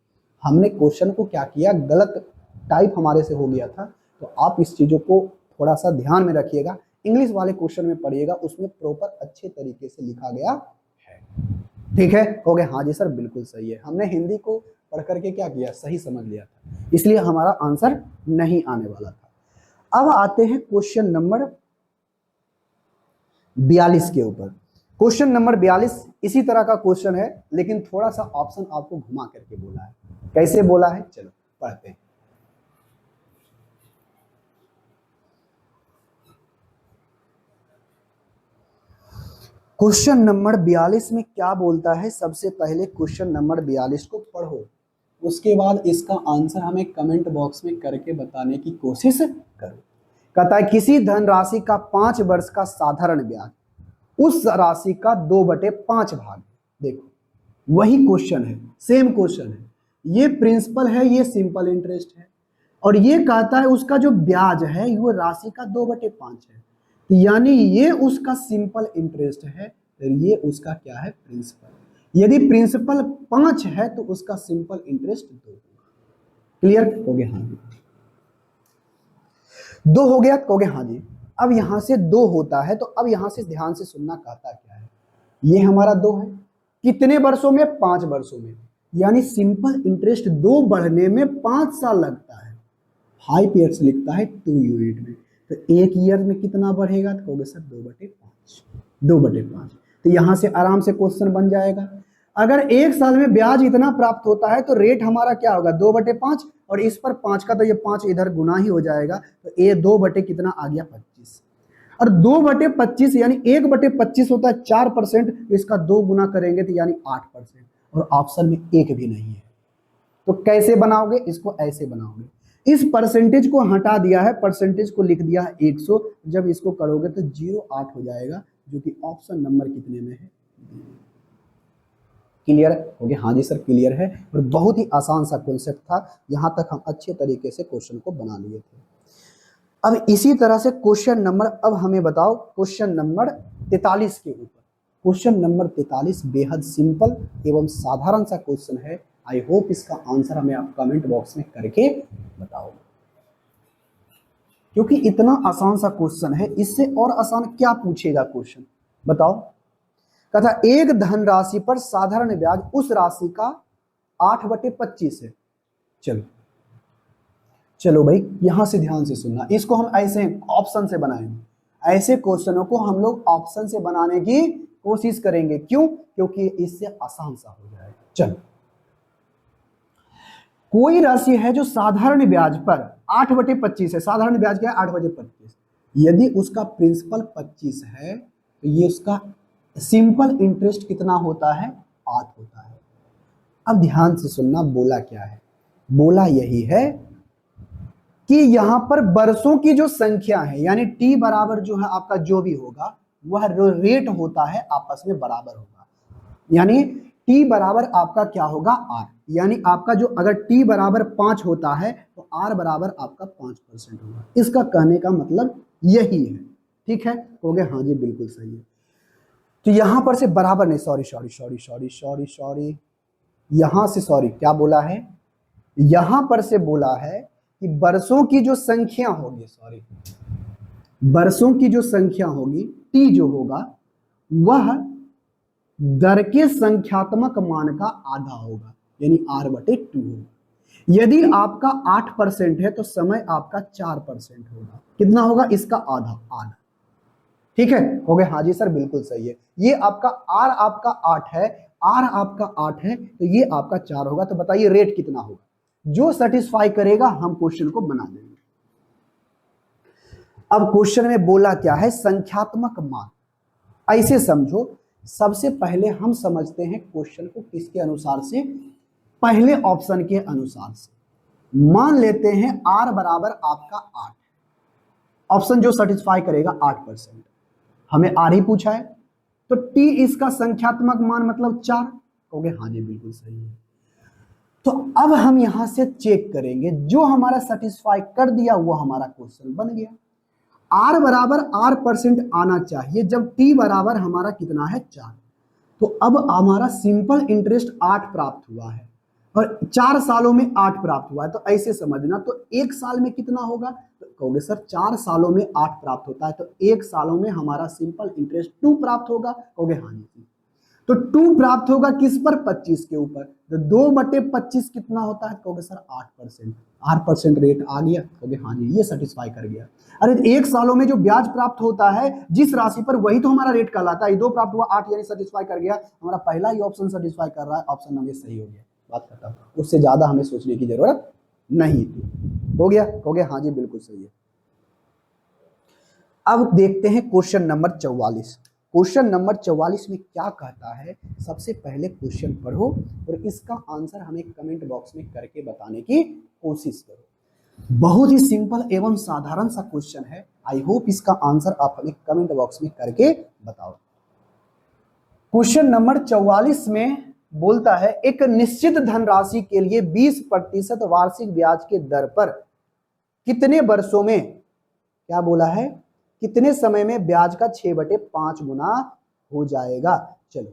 हमने क्वेश्चन को क्या किया, गलत टाइप हमारे से हो गया था, तो आप इस चीजों को थोड़ा सा ध्यान में रखिएगा। इंग्लिश वाले क्वेश्चन में पढ़िएगा, उसमें प्रॉपर अच्छे तरीके से लिखा गया है। ठीक है, हो गया, हाँ जी सर बिल्कुल सही है। हमने हिंदी को पढ़ करके क्या किया, सही समझ लिया था, इसलिए हमारा आंसर नहीं आने वाला था। अब आते हैं क्वेश्चन नंबर 42 के ऊपर। क्वेश्चन नंबर 42 इसी तरह का क्वेश्चन है, लेकिन थोड़ा सा ऑप्शन आपको घुमा करके बोला है। कैसे बोला है, चलो पढ़ते हैं। क्वेश्चन नंबर 42 में क्या बोलता है, सबसे पहले क्वेश्चन नंबर 42 को पढ़ो, उसके बाद इसका आंसर हमें कमेंट बॉक्स में करके बताने की कोशिश करो। कहता है किसी धनराशि का 5 वर्ष का साधारण ब्याज उस राशि का 2/5 भाग। देखो वही क्वेश्चन है, सेम क्वेश्चन है, ये प्रिंसिपल है, ये सिंपल इंटरेस्ट है, और ये कहता है उसका जो ब्याज है वो राशि का 2/5 है, यानी ये उसका सिंपल इंटरेस्ट है, तो ये उसका क्या है, प्रिंसिपल। यदि प्रिंसिपल 5 है तो उसका सिंपल इंटरेस्ट 2 होगा। क्लियर हो गया, हाँ जी 2 हो गया, कहोगे हाँ जी। अब यहां से 2 होता है, तो अब यहां से ध्यान से सुनना, कहता क्या है, ये हमारा 2 है, कितने वर्षों में, 5 वर्षों में, यानी सिंपल इंटरेस्ट 2 बढ़ने में 5 साल लगता है। 5 ईयर्स लिखता है 2 यूनिट में, तो 1 ईयर में कितना बढ़ेगा, तो कहोगे सर 2/5, 2/5। तो यहां से आराम से क्वेश्चन बन जाएगा। अगर 1 साल में ब्याज इतना प्राप्त होता है तो रेट हमारा क्या होगा, 2/5, और इस पर 5 का तो ये 5 इधर गुना ही हो जाएगा, तो ये 2 बटे कितना आ गया 25, और 2/25 यानी 1/25 होता है 4%, इसका 2 गुना करेंगे तो यानी 8%, और ऑप्शन में 1 भी नहीं है। तो कैसे बनाओगे, इसको ऐसे बनाओगे, इस परसेंटेज को हटा दिया है, परसेंटेज को लिख दिया है 100, जब इसको करोगे तो 0.8 हो जाएगा, जो कि ऑप्शन नंबर कितने में है, क्लियर हो गया, हाँ जी सर क्लियर है। और बहुत ही आसान सा कॉन्सेप्ट था, यहां तक हम अच्छे तरीके से क्वेश्चन को बना लिए थे। अब इसी तरह से क्वेश्चन नंबर, अब हमें बताओ क्वेश्चन नंबर 43 के ऊपर। क्वेश्चन नंबर 43 बेहद सिंपल एवं साधारण सा क्वेश्चन है। आई होप इसका आंसर हमें आप कमेंट बॉक्स में करके बताओ, क्योंकि इतना आसान सा क्वेश्चन है, इससे और आसान क्या पूछेगा क्वेश्चन, बताओ। कहता एक धनराशि पर साधारण ब्याज उस राशि का 8/25 है। चलो चलो भाई यहां से ध्यान से सुनना, इसको हम ऐसे ऑप्शन से बनाएंगे, ऐसे क्वेश्चनों को हम लोग ऑप्शन से बनाने की कोशिश करेंगे। क्यों, क्योंकि इससे आसान सा हो जाएगा। चलो, कोई राशि है जो साधारण ब्याज पर 8/25 है, साधारण ब्याज क्या है 8/25, यदि उसका प्रिंसिपल 25 है तो ये उसका सिंपल इंटरेस्ट कितना होता है, 8 होता है। अब ध्यान से सुनना, बोला क्या है, बोला यही है कि यहां पर वर्षों की जो संख्या है, यानी टी बराबर जो है आपका जो भी होगा वह रेट होता है आपस में बराबर होगा, यानी टी बराबर आपका क्या होगा, आर, यानी आपका जो अगर टी बराबर 5 होता है तो आर बराबर आपका 5% होगा। इसका कहने का मतलब यही है, ठीक है, हो गया, हाँ जी बिल्कुल सही है। तो यहां पर से बराबर नहीं, सॉरी, यहां से सॉरी क्या बोला है, यहां पर से बोला है कि वर्षों की जो संख्या होगी, सॉरी वर्षों की जो संख्या होगी, टी जो होगा वह दर के संख्यात्मक मान का आधा होगा, यानी r/2 होगा। यदि आपका 8% है तो समय आपका 4% होगा, कितना होगा, इसका आधा, आधा, ठीक है, हो गया, हाँ जी सर बिल्कुल सही है। ये आपका r आपका 8 है, r आपका 8 है, तो ये आपका 4 होगा। तो बताइए रेट कितना होगा, जो सेटिस्फाई करेगा हम क्वेश्चन को बना देंगे। अब क्वेश्चन में बोला क्या है, संख्यात्मक मान, ऐसे समझो, सबसे पहले हम समझते हैं क्वेश्चन को किसके अनुसार से, पहले ऑप्शन के अनुसार से। मान लेते हैं r बराबर आपका 8, ऑप्शन जो सेटिस्फाई करेगा 8%, हमें r ही पूछा है, तो t इसका संख्यात्मक मान मतलब 4, कहोगे हाँ जी बिल्कुल सही है। तो अब हम यहां से चेक करेंगे, जो हमारा सेटिस्फाई कर दिया वो हमारा क्वेश्चन बन गया। आर बराबर R% आना चाहिए जब टी बराबर हमारा कितना है 4। तो अब हमारा सिंपल इंटरेस्ट 8 प्राप्त हुआ है और 4 सालों में 8 प्राप्त हुआ है। तो ऐसे समझना, तो 1 साल में कितना होगा, तो कहोगे सर 4 सालों में 8 प्राप्त होता है, तो 1 सालों में हमारा सिंपल इंटरेस्ट 2 प्राप्त होगा। कहोगे हाँ जी। तो 2 प्राप्त होगा किस पर, 25 के ऊपर। तो 2/25 कितना होता है, कहोगे सर 8%। 8% रेट आ गया, कहोगे हाँ जी, ये सेटिस्फाई कर गया। अरे 1 सालों में जो ब्याज प्राप्त होता है जिस राशि पर, वही तो हमारा रेट कहलाता है। 2 प्राप्त हुआ, 8 यानी सेटिस्फाई कर गया। हमारा पहला ही ऑप्शन सेटिस्फाई कर रहा है, ऑप्शन नंबर सही हो गया। बात खत्म, उससे ज्यादा हमें सोचने की जरूरत नहीं थी। हो गया, कहोगे हाँ जी बिल्कुल सही है। अब देखते हैं क्वेश्चन नंबर 44। क्वेश्चन नंबर 44 में क्या कहता है, सबसे पहले क्वेश्चन पढ़ो और इसका आंसर हमें कमेंट बॉक्स में करके बताने की कोशिश करो। बहुत ही सिंपल एवं साधारण सा क्वेश्चन है। आई होप इसका आंसर आप हमें कमेंट बॉक्स में करके बताओ। क्वेश्चन नंबर 44 में बोलता है, एक निश्चित धनराशि के लिए 20% वार्षिक ब्याज के दर पर कितने वर्षों में, क्या बोला है, कितने समय में ब्याज का 6/5 गुना हो जाएगा। चलो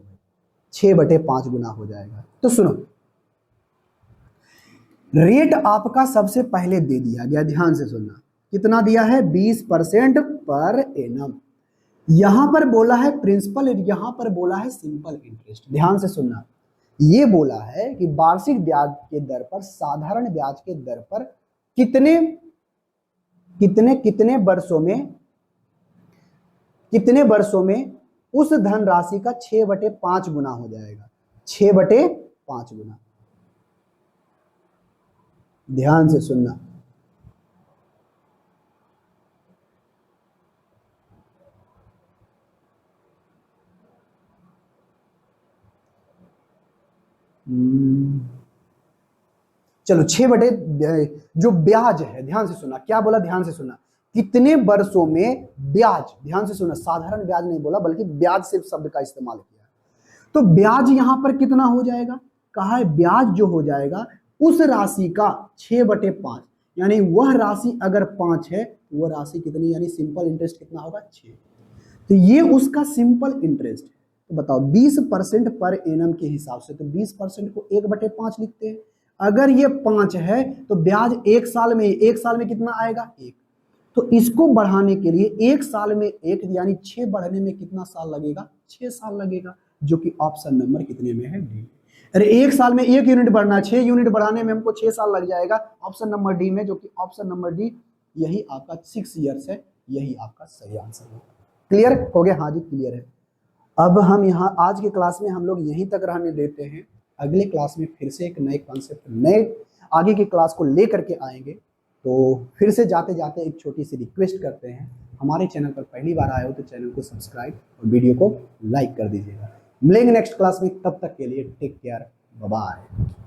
6/5 गुना हो जाएगा। तो सुनो, रेट आपका सबसे पहले दे दिया गया, ध्यान से सुनना। कितना दिया है, 20% पर एनम। यहां पर बोला है प्रिंसिपल, यहां पर बोला है सिंपल इंटरेस्ट। ध्यान से सुनना, ये बोला है कि वार्षिक ब्याज के दर पर, साधारण ब्याज के दर पर कितने कितने कितने वर्षों में, कितने वर्षों में उस धनराशि का 6/5 गुना हो जाएगा। 6/5 गुना। ध्यान से सुनना, चलो 6 जो ब्याज है, ध्यान से सुनना क्या बोला, ध्यान से सुनना, कितने वर्षों में ब्याज, ध्यान से सुनना, साधारण ब्याज नहीं बोला बल्कि ब्याज सिर्फ शब्द का इस्तेमाल किया। तो ब्याज यहां पर कितना हो जाएगा, कहा है ब्याज जो हो जाएगा उस राशि का 6/5, यानी वह राशि अगर 5 है तो वह राशि कितनी, यानी सिंपल इंटरेस्ट कितना होगा 6। तो ये उसका सिंपल इंटरेस्ट है। तो बताओ 20% पर एनम के हिसाब से, तो 20% को 1/5 लिखते हैं। अगर ये 5 है तो ब्याज 1 साल में, 1 साल में कितना आएगा 1। तो इसको बढ़ाने के लिए 1 साल में 1 यानी 6 बढ़ने में कितना साल लगेगा, 6 साल लगेगा, जो कि ऑप्शन नंबर कितने में है, डी। अरे 1 साल में 1 यूनिट बढ़ना, 6 यूनिट बढ़ाने में हमको 6 साल लग जाएगा, ऑप्शन नंबर डी में, जो कि ऑप्शन नंबर डी यही आपका 6 ईयर्स है। यही आपका सही आंसर होगा। क्लियर हो गया, हाँ जी क्लियर है। अब हम यहाँ आज के क्लास में हम लोग यहीं तक रहने देते हैं। अगले क्लास में फिर से एक नए कॉन्सेप्ट, नए आगे की क्लास को लेकर के आएंगे। तो फिर से जाते जाते एक छोटी सी रिक्वेस्ट करते हैं, हमारे चैनल पर पहली बार आए हो तो चैनल को सब्सक्राइब और वीडियो को लाइक कर दीजिएगा। मिलेंगे नेक्स्ट क्लास में, तब तक के लिए टेक केयर, बाय बाय।